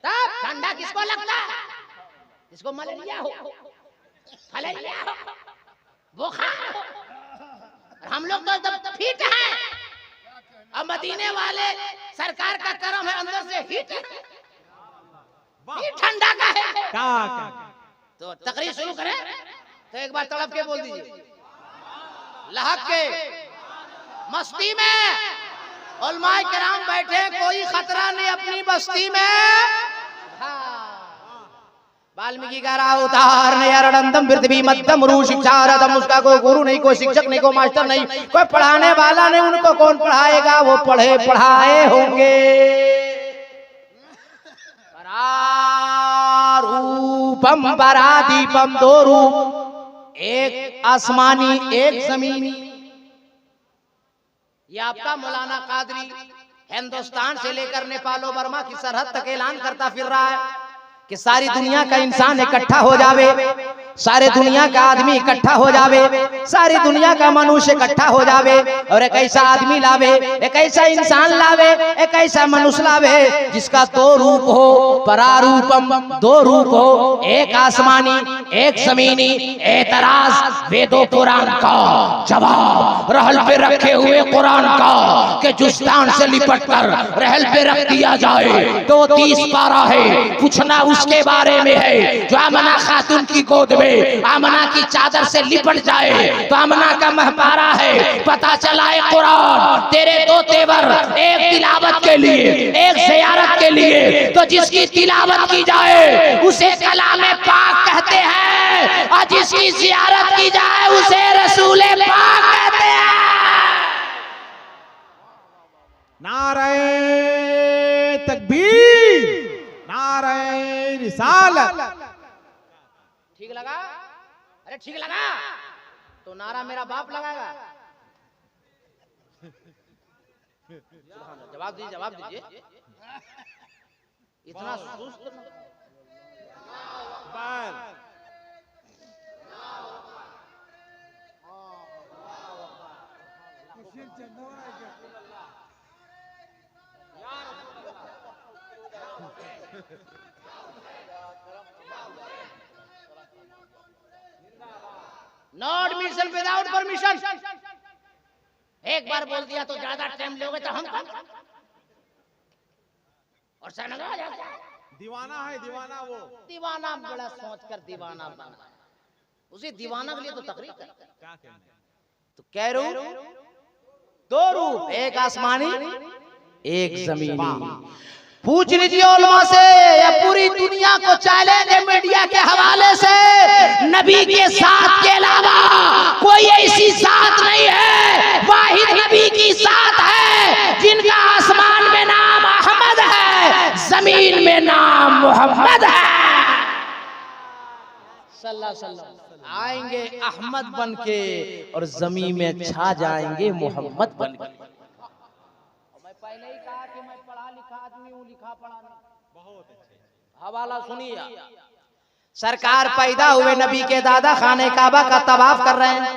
तब ठंडा किसको लगता है? जिसको मलेरिया हो, फलेरिया हो, बुखार हो। हम लोग तो एकदम फिट हैं। अब मदीने वाले सरकार का करम है, अंदर से हिट है, ठंडा का है। क्या तो तकरीर शुरू करें? तो एक बार तड़प के बोल दीजिए, लहक के मस्ती में उलमाए किराम बैठे, कोई खतरा नहीं अपनी बस्ती में। वाल्मीकि कह रहा उतार ने अरडंदम पृथ्वी मध्यम रू शिक्षारदम। उसका कोई गुरु नहीं, कोई शिक्षक नहीं, कोई मास्टर नहीं, कोई पढ़ाने वाला नहीं। उनको कौन पढ़ाएगा? वो पढ़े पढ़ाए होंगे। रूपम परादीपम, दो रूप, एक आसमानी एक जमीनी। ये आपका मौलाना कादरी हिंदुस्तान से लेकर नेपाल और बर्मा की सरहद तक ऐलान करता फिर रहा है कि सारी दुनिया का इंसान इकट्ठा हो जावे, सारे दुनिया का आदमी इकट्ठा हो जावे, सारी दुनिया का मनुष्य इकट्ठा हो जावे और एक ऐसा आदमी लावे, एक ऐसा इंसान लावे, एक ऐसा मनुष्य लावे जिसका दो रूप हो, परारूपम, दो रूप हो, एक आसमानी एक जमीनी। एतराज वेदों पुराण का जवाब रहल पे रखे हुए कुरान का कि जुस्तान से लिपट कर रहल पे रख दिया जाए तो 30 पारा है। पूछना उसके बारे में है जो आमना खातून की गोद में आमना की चादर से लिपट जाए तो आमना का महपारा है। पता चला है कुरान तेरे दो तेवर, एक तिलावत के लिए एक ज़ियारत के लिए। तो जिसकी तिलावत की जाए उसे कलामे पाक कहते हैं और जिसकी ज़ियारत की जाए उसे रसूले पाक कहते हैं। नारे तकबीर, नारे रिसालत। ठीक लगा? अरे ठीक लगा तो नारा मेरा बाप लगाएगा। जवाब दीजिए, जवाब दीजिए। इतना सुस्त नॉट मिशन विदाउट परमिशन। एक बार बोल दिया तो ज्यादा टाइम लोगे तो हम और सनगा जाता है। दीवाना है, दीवाना। वो दीवाना बड़ा सोच कर दीवाना बना, उसे दीवाना के लिए तो तकरीर कर। क्या कहना? तो कह रूप, दो रूप, एक आसमानी एक जमीनी। पूछ लीजिए उलमा से या पूरी दुनिया को चैलेंज है मीडिया के हवाले से, नबी के साथ के अलावा कोई ऐसी साथ नहीं है, वाहिद नबी की साथ है जिनका आसमान में नाम अहमद है, जमीन में नाम मोहम्मद है। सल्लल्लाहु अलैहि वसल्लम आएंगे अहमद बन के और जमीन में छा जाएंगे मोहम्मद बन के। मैं पहले ही कहा कि मैं पढ़ा लिखा आदमी हूँ, लिखा पढ़ा नहीं। बहुत अच्छे। हवाला सुनिए, सरकार पैदा हुए नबी के दादा खाने काबा का तवाफ कर रहे हैं।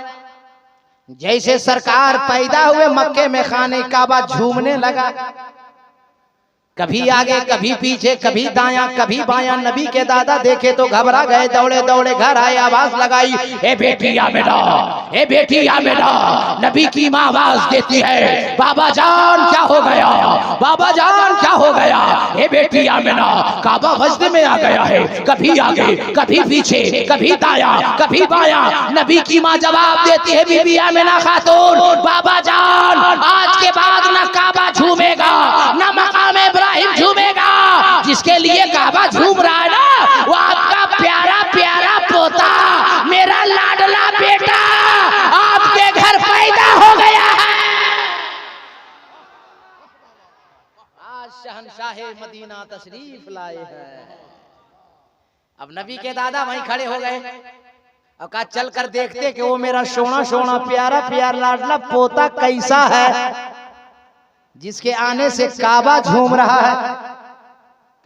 जैसे सरकार पैदा हुए मक्के में खाने काबा झूमने लगा, कभी आगे कभी पीछे, कभी दायां कभी बायां। नबी के दादा देखे तो घबरा गए, दौड़े दौड़े घर आए, आवाज लगाई, ए बेटी आमिना, ए बेटी आमिना। नबी की माँ आवाज देती है, बाबा जान क्या हो गया, बाबा जान क्या हो गया। ए बेटी आमिना, काबा वजन में आ गया है, कभी आगे कभी पीछे, कभी दायां कभी बायां। नबी की माँ जवाब देती है, बीबी आमिना खातून, बाबा जान आज के बाद न काबा झूमेगा न मकाम इब्राहिम झूमेगा। जिसके लिए काबा झूम रहा है ना, वो आपका प्यारा प्यारा पोता, मेरा लाडला बेटा आपके घर पैदा हो गया है। आज शहंशाह मदीना तशरीफ लाए हैं। अब नबी के दादा वहीं खड़े हो गए और कहा चल कर देखते कि वो मेरा सोना सोना प्यारा प्यारा लाडला पोता कैसा है, जिसके आने से काबा झूम रहा है।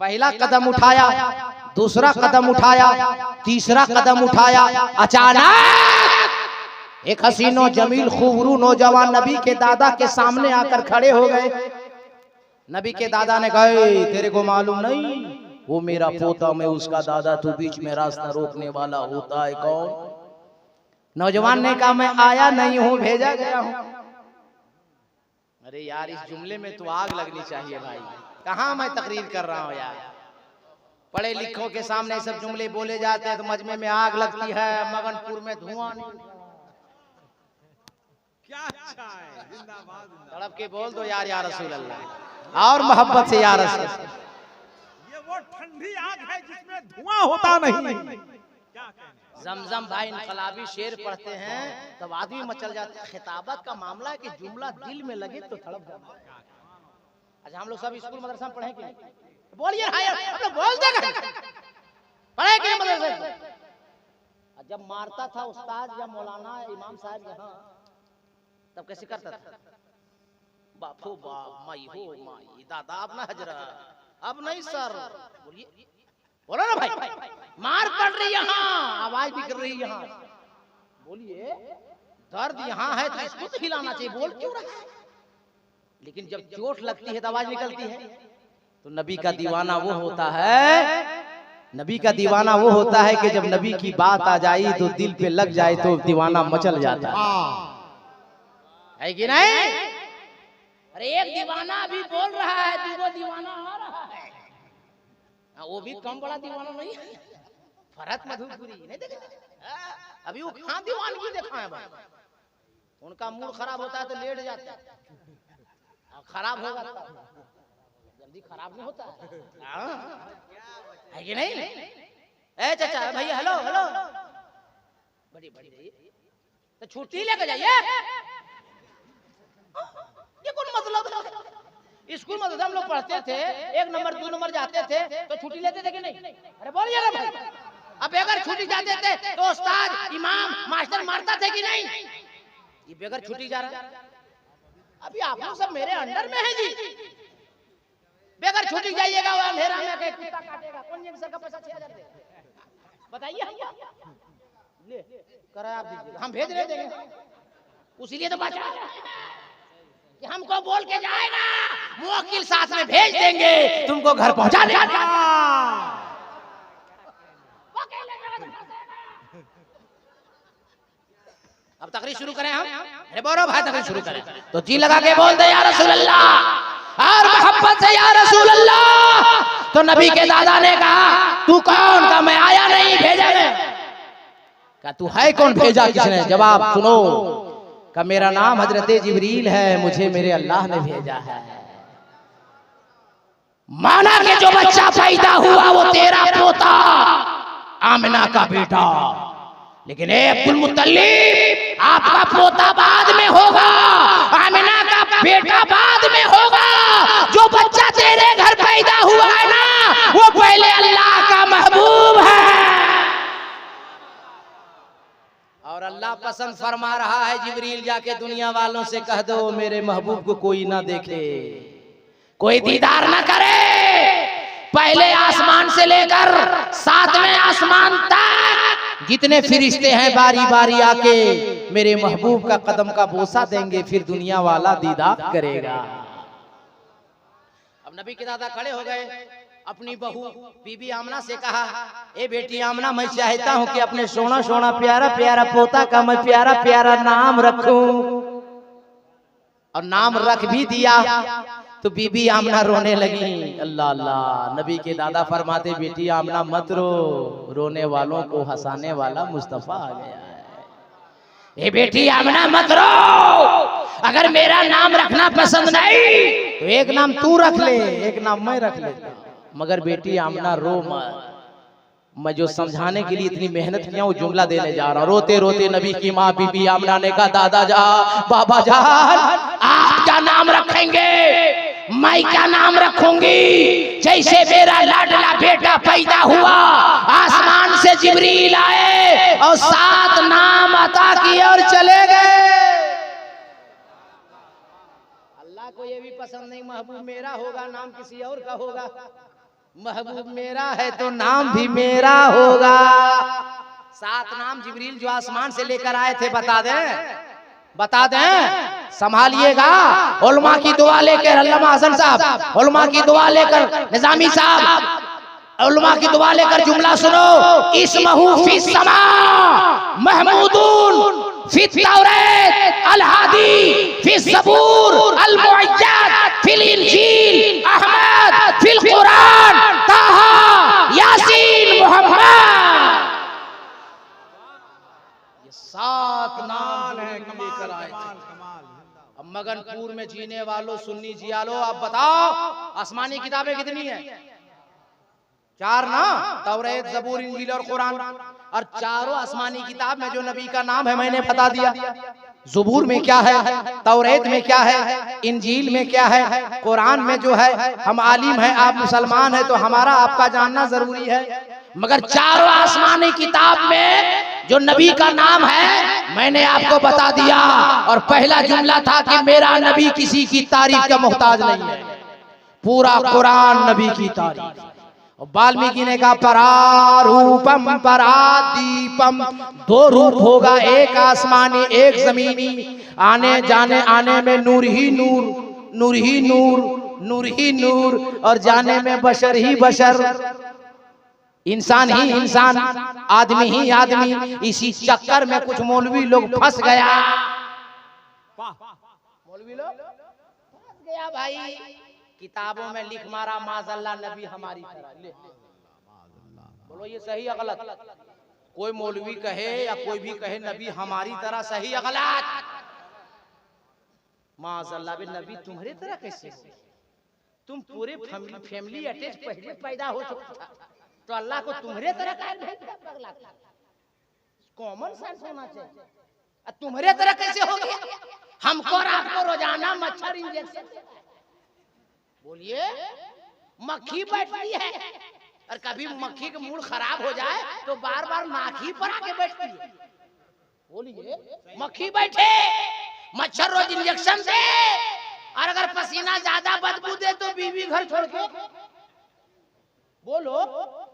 पहला कदम उठाया, दूसरा कदम उठाया, तीसरा कदम उठाया। अचानक एक हसीनो जमील खूबरू नौजवान नबी के दादा के सामने आकर खड़े हो गए। नबी के दादा ने कहा, तेरे को मालूम नहीं वो मेरा पोता, मैं उसका दादा, तू बीच में रास्ता रोकने वाला होता है कौन? नौजवान ने कहा, मैं आया नहीं हूं, भेजा गया हूं। अरे यार, इस जुमले में तो आग लगनी चाहिए भाई। कहां मैं तकरीर कर रहा हूं यार। पढ़े लिखों के सामने सब जुमले बोले जाते हैं तो मजमे में आग लगती है, मगनपुर में धुआं नहीं। क्या अच्छा है, जिंदाबाद जिंदाबाद। तड़प के बोल दो यार, या रसूल अल्लाह, और मोहब्बत से या रसूल। ये वो ठंडी आग है जिसमें धुआं होता नहीं। क्या कहना? जमजम भाई इनकलाबी शेर पढ़ते हैं तब आदमी मचल जाता है। खिताबत का मामला है कि जुमला दिल में लगे तो तड़प जाता है। अच्छा, हम लोग सब स्कूल मदरसा में पढ़े कि नहीं? बोलिए हाँ यार, हम लोग बोलते हैं पढ़े कि नहीं मदरसा? जब मारता था उस्ताद या मौलाना इमाम साहब यहाँ, तब कैसे करता था? बापू बाप, माई हो माई, दादा अब ना हजरा, अब नहीं सर। बोलिए, बोलो ना भाई, मार पड़ रही यहाँ, आवाज भी कर रही यहाँ। बोलिए, दर्द यहाँ है तो इसको तो हिलाना चाहिए, बोल क्यों रहा है? लेकिन जब चोट लगती है तो आवाज निकलती है। तो नबी का दीवाना वो होता है, नबी का दीवाना वो होता है कि जब नबी की बात आ जाए तो दिल पे लग जाए तो दीवाना मचल जाता है कि नहीं? अरे एक दीवाना अभी बोल रहा है, दूसरा दीवाना आ रहा है, वो भी कम बड़ा दीवाना नहीं है। फरहत मधुपुरी नहीं देखे? अभी वो कहाँ दीवानगी देखा है भाई। उनका मूड खराब होता है तो लेट जाता है, खराब होगा जल्दी खराब नहीं होता है कि नहीं? ए चाचा भैया, हेलो हेलो, बड़ी बड़ी तो छुट्टी लेके जाइए। ये कौन मतलब है? स्कूल में हम लोग पढ़ते थे, 1 नंबर 2 नंबर जाते थे तो छुट्टी लेते थे कि नहीं? अरे बोलिए ना भाई। अब बेगर छुट्टी जाते थे तो उस्ताद इमाम मास्टर मारता थे कि नहीं? ये बेगर छुट्टी जा रहा है। अभी आप लोग सब मेरे अंडर में है जी। बेगर छुट्टी जाइएगा, वो अंधेरा में के कुत्ता काटेगा। कौन ये सर का पैसा 6000 दे? बताइए, ले कराया आप दीजिए, हम भेज रहे देंगे। उसीलिए तो बचा कि हमको बोल के जाएगा, मुवक्किल साथ में भेज देंगे, तुमको घर पहुंचा देगा। अब तकरीर शुरू करें हम? अरे बोलो भाई, तकरीर शुरू करें तो जी लगा के बोल दे या रसूल अल्लाह, और मोहब्बत से या रसूल अल्लाह। तो नबी के दादा ने कहा, तू कौन? का मैं आया नहीं, भेजा है। का तू है कौन? भेजा किसने? जवाब सुनो, का मेरा नाम हजरत जिब्रील है, मुझे मेरे अल्लाह ने भेजा है। माना कि जो बच्चा पैदा हुआ वो तेरा पोता, आमिना का बेटा, लेकिन ए अब्दुल मुत्तलिब, आपका पोता बाद में होगा, आमिना का बेटा बाद में होगा। जो बच्चा तेरे घर पैदा हुआ है ना, वो पहले अल्लाह का महबूब है। पसंद फरमा रहा है जिब्रील जाके दुनिया वालों से कह दो मेरे महबूब को कोई ना देखे, कोई दीदार ना करे। पहले आसमान से लेकर 7वें आसमान तक जितने फरिश्ते हैं बारी बारी आके मेरे महबूब का कदम का बोसा देंगे, फिर दुनिया वाला दीदार करेगा। अब नबी के दादा खड़े हो गए, अपनी बहू बीबी आमना से कहा, ए बेटी आमना, मैं चाहता हूं कि अपने सोना सोना प्यारा प्यारा पोता का मैं प्यारा प्यारा नाम रखूं। और नाम रख भी दिया तो बीबी आमना रोने लगी। अल्लाह अल्लाह। नबी के दादा फरमाते, बेटी आमना मत रो, रोने वालों को हंसाने वाला मुस्तफा आ गया है। ए बेटी आमना मत रो, अगर मेरा नाम रखना पसंद नहीं तो एक नाम तू रख ले, एक नाम मैं रख लेता, मगर बेटी आमना रो मत। मैं जो समझाने के लिए इतनी मेहनत किया वो जुमला देने जा रहा हूं। रोते रोते नबी की माँ बीबी आमना ने कहा, दादा जान, बाबा जान, आप क्या नाम रखेंगे? मैं क्या नाम रखूंगी? जैसे मेरा लाडला बेटा पैदा हुआ, आसमान से जिब्रील आए और 7 नाम अता किए और चले गए। अल्लाह को ये भी पसंद नहीं महबूब मेरा होगा, नाम किसी और का होगा। महबूब मेरा है तो नाम भी मेरा होगा। 7 नाम जिब्रील जो आसमान से लेकर आए थे, बता दें, संभालिएगा। उलमा की दुआ लेकर, अल्लामा हसन साहब, उलमा की दुआ लेकर, निजामी साहब, उलमा की दुआ लेकर जुमला सुनो। इस्महु फिस समा महमूदुन फित तौरात अल हादी फिस ज़बूर अल मुअय्यद फिल इंजील अहमद फिल कुरान ताहा यासीन मोहम्मद। ये 7 नाम है लेकर आए थे। अब मगनपुर में जीने वालों, सुन्नी जियालो, अब बताओ आसमानी किताबें कितनी है? 4 ना, तौरात, ज़बूर, इंजील और कुरान। और चारों आसमानी किताब में जो नबी का नाम है मैंने बता दिया। ज़बूर में क्या है, तौरात में क्या है, इंजील में क्या है, कुरान में जो है, हम आलिम हैं, आप मुसलमान हैं, तो हमारा आपका जानना जरूरी है। मगर चारों आसमानी किताब में जो नबी का नाम है मैंने आपको बता दिया। और पहला जुमला था कि मेरा नबी किसी की तारीफ का मोहताज नहीं है, पूरा कुरान नबी की तारीफ। वाल्मीकि ने कहा, परारूपम परादीपम, 2 रूप होगा, एक आसमानी एक जमीनी, आने जाने आने में नूर ही नूर, नूर ही नूर, नूर ही नूर, और जाने में बशर ही बशर, इंसान ही इंसान, आदमी ही आदमी। इसी चक्कर में कुछ मौलवी लोग फंस गया। मौलवी लोग फंस गया भाई, किताबों में लिख मारा माज़अल्लाह नबी हमारी तरह। बोलो ये सही या गलत? कोई मौलवी कहे या कोई भी कहे नबी हमारी तरह, सही या गलत? माज़अल्लाह भी नबी तुम्हारे तरह कैसे हो? तुम पूरे फैमिली अटैच पहले पैदा हो चुका था, तो अल्लाह को तुम्हारे तरह कॉमन सेंस होना चाहिए। तुम्हारे तरह कैसे हो गया? हमको और आपको रोजाना मच्छर इंजेक्शन, बोलिए, मक्खी बैठती है, और कभी मक्खी का मूड खराब हो जाए तो बार बार नाखी पर आके बैठती है। बोलिए, मक्खी बैठे, मच्छर रोज इंजेक्शन दे, और अगर पसीना ज्यादा बदबू दे तो बीवी घर छोड़ के, बोलो,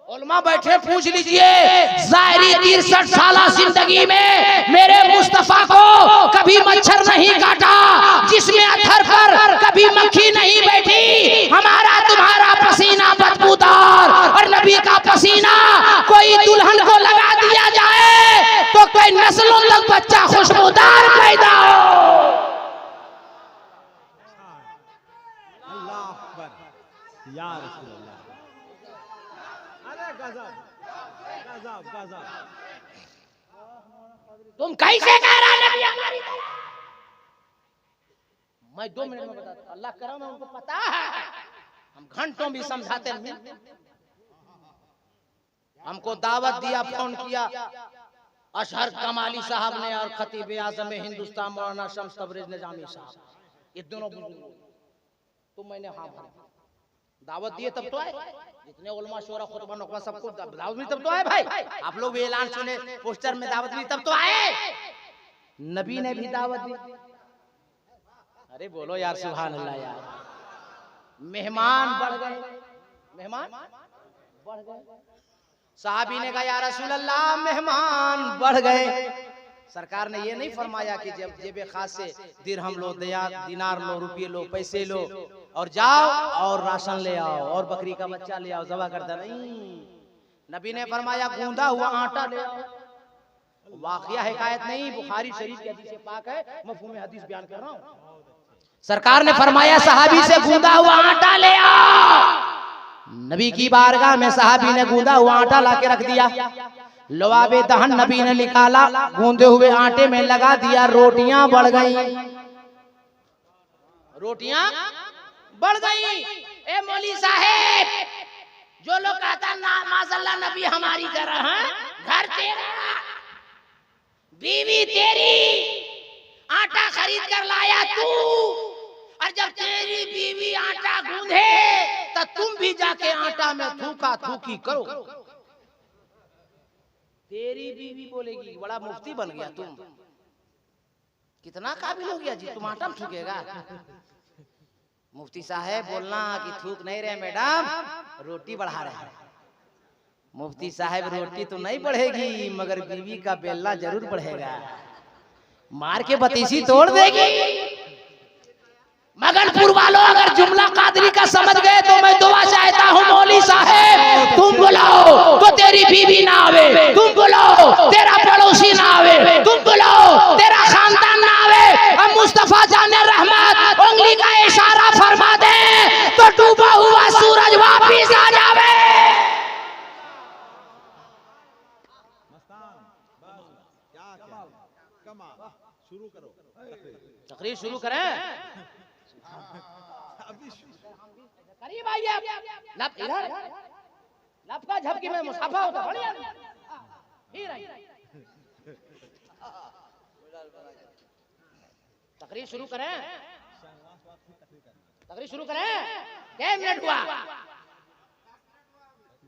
उलमा बैठे, पूछ लीजिए, ज़ाहिरी 63 साला जिंदगी में मेरे मुस्तफा को कभी मच्छर नहीं काटा, जिसमें अथर पर कभी मक्खी नहीं बैठी। हमारा तुम्हारा पसीना बदबूदार, और नबी का पसीना कोई दुल्हन को लगा दिया जाए तो कोई नस्लों तक बच्चा खुशबूदार पैदा हो। अल्लाह अकबर या रसूल अल्लाह। अरे गजब गजब गजब। तुम कैसे कह रहा नबी हमारी तरह? मैं 2 मिनट में बताता, अल्लाह करम है, उनको पता है, हम घंटों भी समझाते नहीं। हमको दावत दिया, फोन किया अशहर कमाली साहब ने और खतीब आज़म हिंदुस्तान मौलाना शम्स तबरेज़ निजामी साहब, ये दोनों बुजुर्ग, तो मैंने हाँ भर दावत दिए तब तो आए। जितने उलमा शोरा खुतबा नुकबा सबको दावत दी तब तो आए भाई। आप लोग भी ऐलान सुने, पोस्टर में दावत दी तब तो आए। नबी ने भी दावत दी। अरे बोलो यार सुभान अल्लाह यार। मेहमान बढ़ गए, मेहमान बढ़ गए। साहबी ने कहा या रसूल अल्लाह मेहमान बढ़ गए। सरकार ने ये नहीं फरमाया कि जब जेबे खास से दिरहम लो, दिनार लो, रुपये लो, पैसे लो और जाओ और राशन ले आओ और बकरी का बच्चा ले आओ, ज़बह करता नहीं। नबी ने फरमाया गूंदा हुआ आटा ले आओ। वाक़िया हिकायत नहीं, बुखारी शरीफ की हदीस पाक है, मफ़हूम हदीस बयान कर रहा हूँ। सरकार ने फरमाया सहाबी से गूंदा हुआ आटा ले आओ। नबी की बारगाह में सहाबी ने गूंदा हुआ आटा लाके रख दिया। लवाबे दहन नबी ने निकाला, गूंदे हुए आटे में लगा दिया। रोटियां बढ़ गई, रोटियां बढ़ गई। ए मौली साहेब, जो लोग कहता ना माशाल्लाह नबी हमारी तरह है, घर तेरा, बीवी तेरी, आटा खरीद कर लाया तू, और जब तेरी बीवी आटा गूंधे तो तुम भी जाके आटा में थूका थूकी करो। तेरी बीवी बोलेगी बड़ा मुफ्ती बन गया तुम, कितना काबिल हो गया जी, तुम आटा में थूकेगा। मुफ्ती साहब बोलना कि थूक नहीं रहे मैडम, रोटी बढ़ा रहे हैं। मुफ्ती साहब रोटी तो नहीं बढ़ेगी मगर बीवी का बेला जरूर बढ़ेगा, मार के बतीसी तोड़ देगी। मगनपुर वालों अगर जुमला कादरी का समझ गए तो मैं दुआ चाहता हूँ मौली साहेब तुम बुलाओ तो तेरी बीवी ना आवे, तुम बुलाओ तेरा पड़ोसी ना आवे, तुम बुलाओ तेरा खानदान ना आवे। हम मुस्तफा जाने रहमत उंगली का इशारा फरमा दे तो डूबा हुआ सूरज वापिस आ जावे। शुरू करो, तकरीर शुरू करें। करीब आइए, लब इधर, लब का झपकी में मुसाफा होता बढ़िया। तकरीर शुरू करें, तकरीर शुरू करें। क्या मिनट हुआ?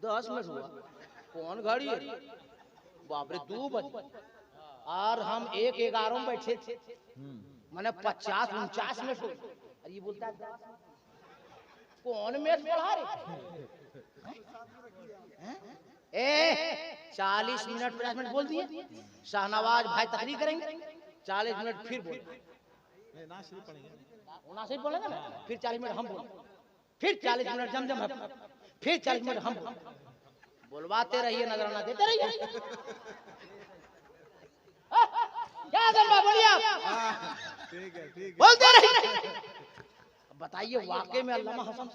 10 मिनट हुआ। कौन गाड़ी है? बाप रे 2 बजे और हम 1:11 में बैठे थे, मैंने 50-49 मिनट हो गए। अरे ये बोलता है कौन मैच पढ़ा रहे? 40 मिनट 50 मिनट बोल दिए। शाहनवाज भाई तकरीर करेंगे, 40 मिनट फिर बोल नासिर बोलेंगे ना, फिर 40 मिनट हम बोल, फिर 40 मिनट जमजम, फिर 40 मिनट हम बोल। बोलवाते रहिए, नजराना देते रहिए। क्या बोलिए, ठीक है बोलते रहिए। बताइए वाकई में अल्लामा हसन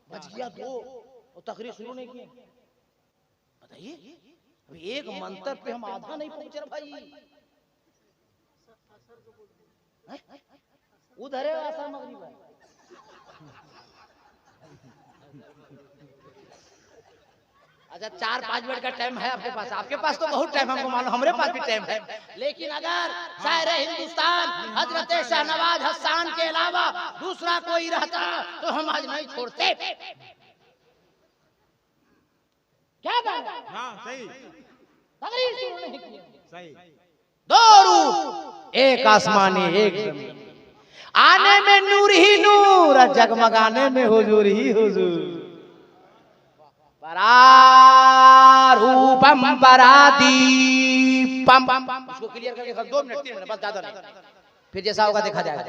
बच गया 2 और तकरीर शुरू नहीं की। बताइए अभी एक मंत्र पे हम आधा नहीं पहुंचे भाई। उधर है असर मगरिब है। अच्छा 4-5 मिनट का टाइम है आपके पास, आपके पास तो बहुत टाइम हमको मालूम, हमारे पास भी टाइम है। लेकिन अगर शायर हिंदुस्तान हजरत शाहनवाज हसन के अलावा दूसरा कोई रहता तो हम आज नहीं छोड़ते। क्या कहना? हाँ सही, तकरीर शुरू नहीं की। सही। 2 रूह, एक आसमानी एक जमीन, आने में नूर ही नूर, जगमगाने में हुजूर ही हुजूर। परारूपम परादीपम, इसको क्लियर करके 2 मिनट 3 मिनट बस, ज्यादा नहीं, फिर जैसा होगा देखा जाएगा।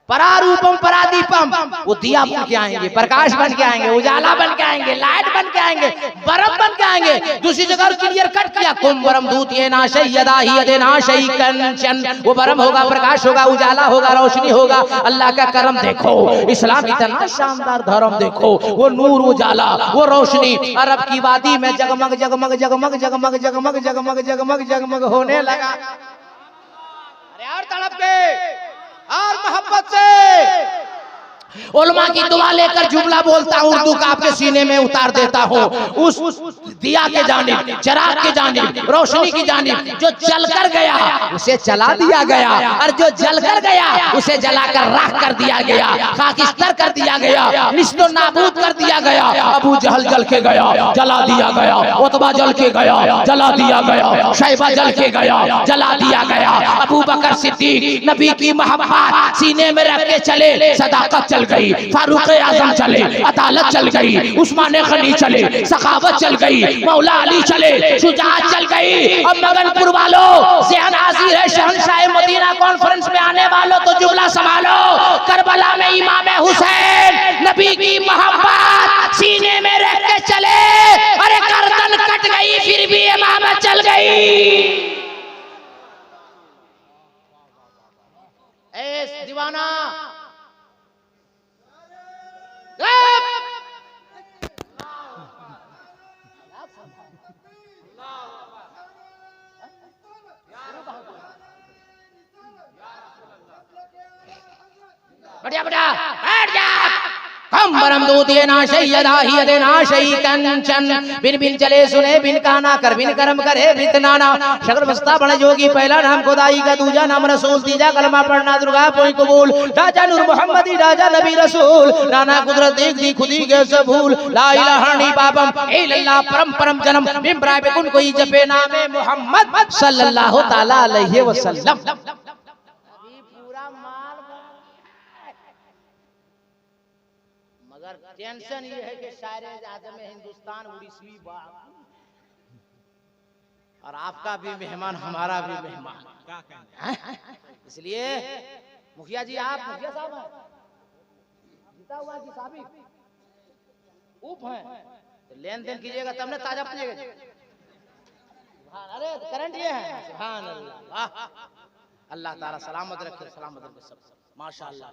परारूपम परादीपम, वो दिया बन के आएंगे, प्रकाश बन के आएंगे, उजाला बन के आएंगे, लाइट बन के आएंगे, बरम बन के आएंगे। दूसरी जगह क्लियर कट किया, कुम बरम दूत ये नाशय यदा ही यदे नाशय कंचन, वो बरम होगा, प्रकाश होगा, उजाला होगा, रोशनी होगा। अल्लाह का करम देखो, इस्लाम इतना शानदार धर्म देखो, वो नूर उजाला वो रोशनी अरब की वादी में जगमग जगमग जगमग जगमग जगमग जगमग जगमग जगमग होने लगा। अरे और तड़प के और मोहब्बत से उलमा की दुआ लेकर जुमला बोलता हूँ, उर्दू का आपके सीने में उतार देता हूँ। उस दिया के जानिब, चिराग के जानिब, रोशनी की जानिब जो जलकर गया उसे जला दिया गया, और जो जलकर गया उसे जलाकर राख कर दिया गया, खाकिस्तर कर दिया गया, निस्तो नाबूद कर दिया गया। अबू जहल जल के गया, जला दिया गया। उतबा जल के गया, जला दिया गया। शैबा जल के गया, जला दिया गया। अबू बकर सिद्दीक नबी की मोहब्बत सीने में रख के चले, सदाकत चल गई। फारूक आजम चले, अदालत चल गई। उस्मान गनी चले, सखावत चल गई। मौला अली चले, शुजाअत चल गई। अब मगनपुर वालों, ज़हन हाजिर है शहंशाह मदीना कॉन्फ्रेंस में आने वालों तो जुमला संभालो। करबला में इमाम हुसैन नबी की मोहब्बत सीने में रख के चले, अरे गर्दन कट गई फिर भी इमामत चल गई। ऐस दीवाना बढ़िया बढ़िया बैठ जा। हम बरम दूत ये नाशई अदाही अदे नाशई कंचन बिन बिन चले सुने बिन काना कर बिन करम करे बित नाना। शगर बस्ता बड़े जोगी, पहला नाम खुदाई का, दूजा नाम रसूल, तीजा कलमा पढ़ना दुर्गा कोई कबूल। राजा नूर मोहम्मदी, राजा नबी रसूल, नाना कुदरत देख दी खुदी के सबूल। ला इलाहा नहीं बाबम इल्लल्लाह परम परम जन्म बिन प्राय बिकुन कोई जपे नामे मोहम्मद सल्लल्लाहु ताला अलैहि वसल्लम। मगर टेंशन ये है कि शायरे आज़म हिंदुस्तान उड़ीसवी बाग, और आपका भी मेहमान हमारा भी मेहमान, इसलिए मुखिया जी आप मुखिया साहब हैं, जीता हुआ कि साबित उप हैं, तो लेन देन कीजिएगा तब ना ताजा पीजिएगा। अरे करंट ये है, सुभान अल्लाह। अल्लाह ताला सलामत रखे, सलामत रखे सब, माशाअल्लाह।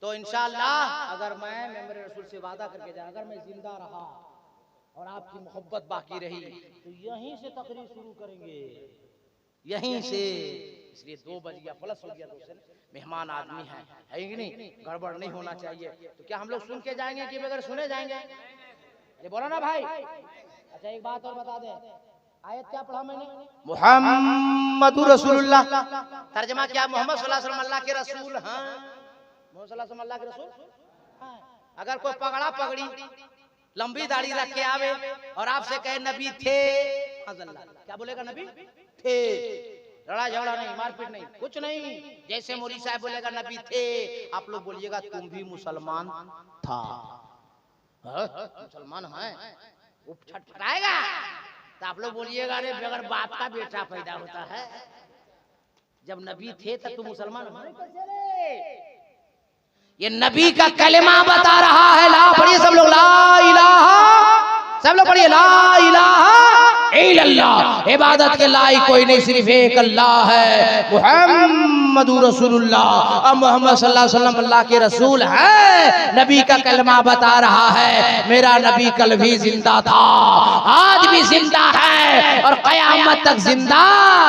तो इंशाअल्लाह अगर मैं मेरे रसूल से वादा करके जाऊं, अगर मैं जिंदा रहा और आपकी मोहब्बत बाकी रही तो यहीं से तकरीर शुरू करेंगे, यहीं से। इसलिए 2 बज गया, प्लस हो गया, 2 से मेहमान आदमी है कि नहीं, गड़बड़ नहीं होना चाहिए। तो क्या हम लोग सुन के जाएंगे कि बगैर सुने जाएंगे? ये बोला ना भाई। अच्छा एक बात और बता दें, आयत क्या पढ़ा मैंने? मुहम्मदुर रसूलुल्लाह। तर्जमा क्या? मोहम्मद सल्लल्लाहु अलैहि वसल्लम अल्लाह के रसूल हैं। मोहम्मद सल्लल्लाहु अलैहि वसल्लम अल्लाह के रसूल हैं। अगर कोई पगड़ा पगड़ी लंबी दाढ़ी रख के आवे और आपसे कहे नबी थे, क्या बोलेगा? नबी थे। लड़ा झगड़ा नहीं, मारपीट नहीं, कुछ नहीं। जैसे मौलवी साहब बोलेगा नबी थे, आप लोग बोलिएगा तुम भी मुसलमान था, मुसलमान है, वो छटपटाएगा। तो आप लोग बोलिएगा अरे बगैर बाप का बेटा पैदा होता है, जब नबी थे तब तो मुसलमान है। ये नबी का कलिमा बता रहा है। ला पढ़िए सब लोग, ला इलाहा, सब लोग पढ़िए, ला इलाहा इल्लल्लाह। इबादत के लायक कोई नहीं, सिर्फ एक अल्लाह है। मुहम्मदुर रसूलुल्लाह, मोहम्मद सल्लल्लाहु अलैहि वसल्लम अल्लाह के रसूल है। नबी का कलमा बता रहा है, मेरा नबी कल भी जिंदा था, आज भी जिंदा है और कयामत तक जिंदा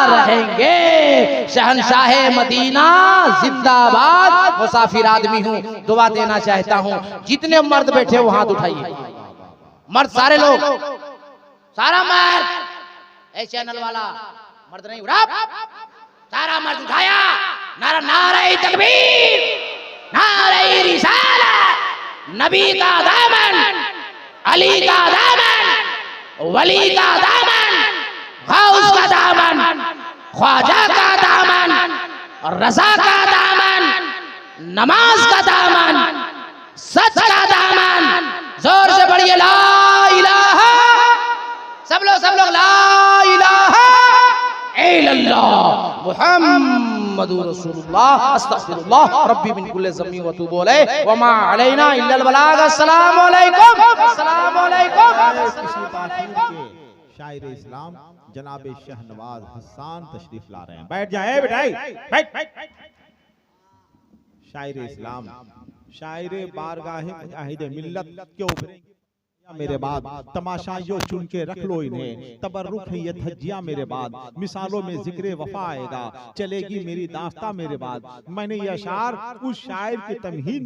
रहेंगे। शहंशाह मदीना जिंदाबाद। मुसाफिर आदमी हूँ, दुआ देना चाहता हूँ। जितने मर्द बैठे हो हाथ उठाइए, मर्द सारे लोग, सारा मर्द। ए चैनल वाला मर्द नहीं उठा, सारा मर्द उठाया। नारा नारे तकबीर, नारे रिसालत। नबी का दामन, अली का दामन, वली का दामन, गौस का दामन, ख्वाजा का दामन, रजा का दामन, नमाज का दामन, सच का दामन। जोर से पढ़िए, ला इलाहा, सब लोग ला इलाहा इल्लल्लाह मुहम्मदुर रसूलुल्लाह। अस्तगफिरुल्लाह रब्बी मिन कुल्ली ज़म्बि व तूबु अलैहि व मा अलैना इल्लल बलाग। अस्सलामु अलैकुम, अस्सलामु अलैकुम। किसी तासीर के शायर इस्लाम जनाब शहनवाज हसन तशरीफ ला रहे हैं। बैठ जाए बेटा, बैठ। शायर इस्लाम, शायर बारगाह मुजाहिद मिल्लत के उभरेंगे मेरे बाद। तमाशा यो चुन के रख लो इन्हें, तबर्रुक है ये धज्जियां मेरे बाद। मिसालों में जिक्र वफा आएगा, चलेगी मेरी दास्तां मेरे बाद। मैंने ये अशार उस शायर की तमहीद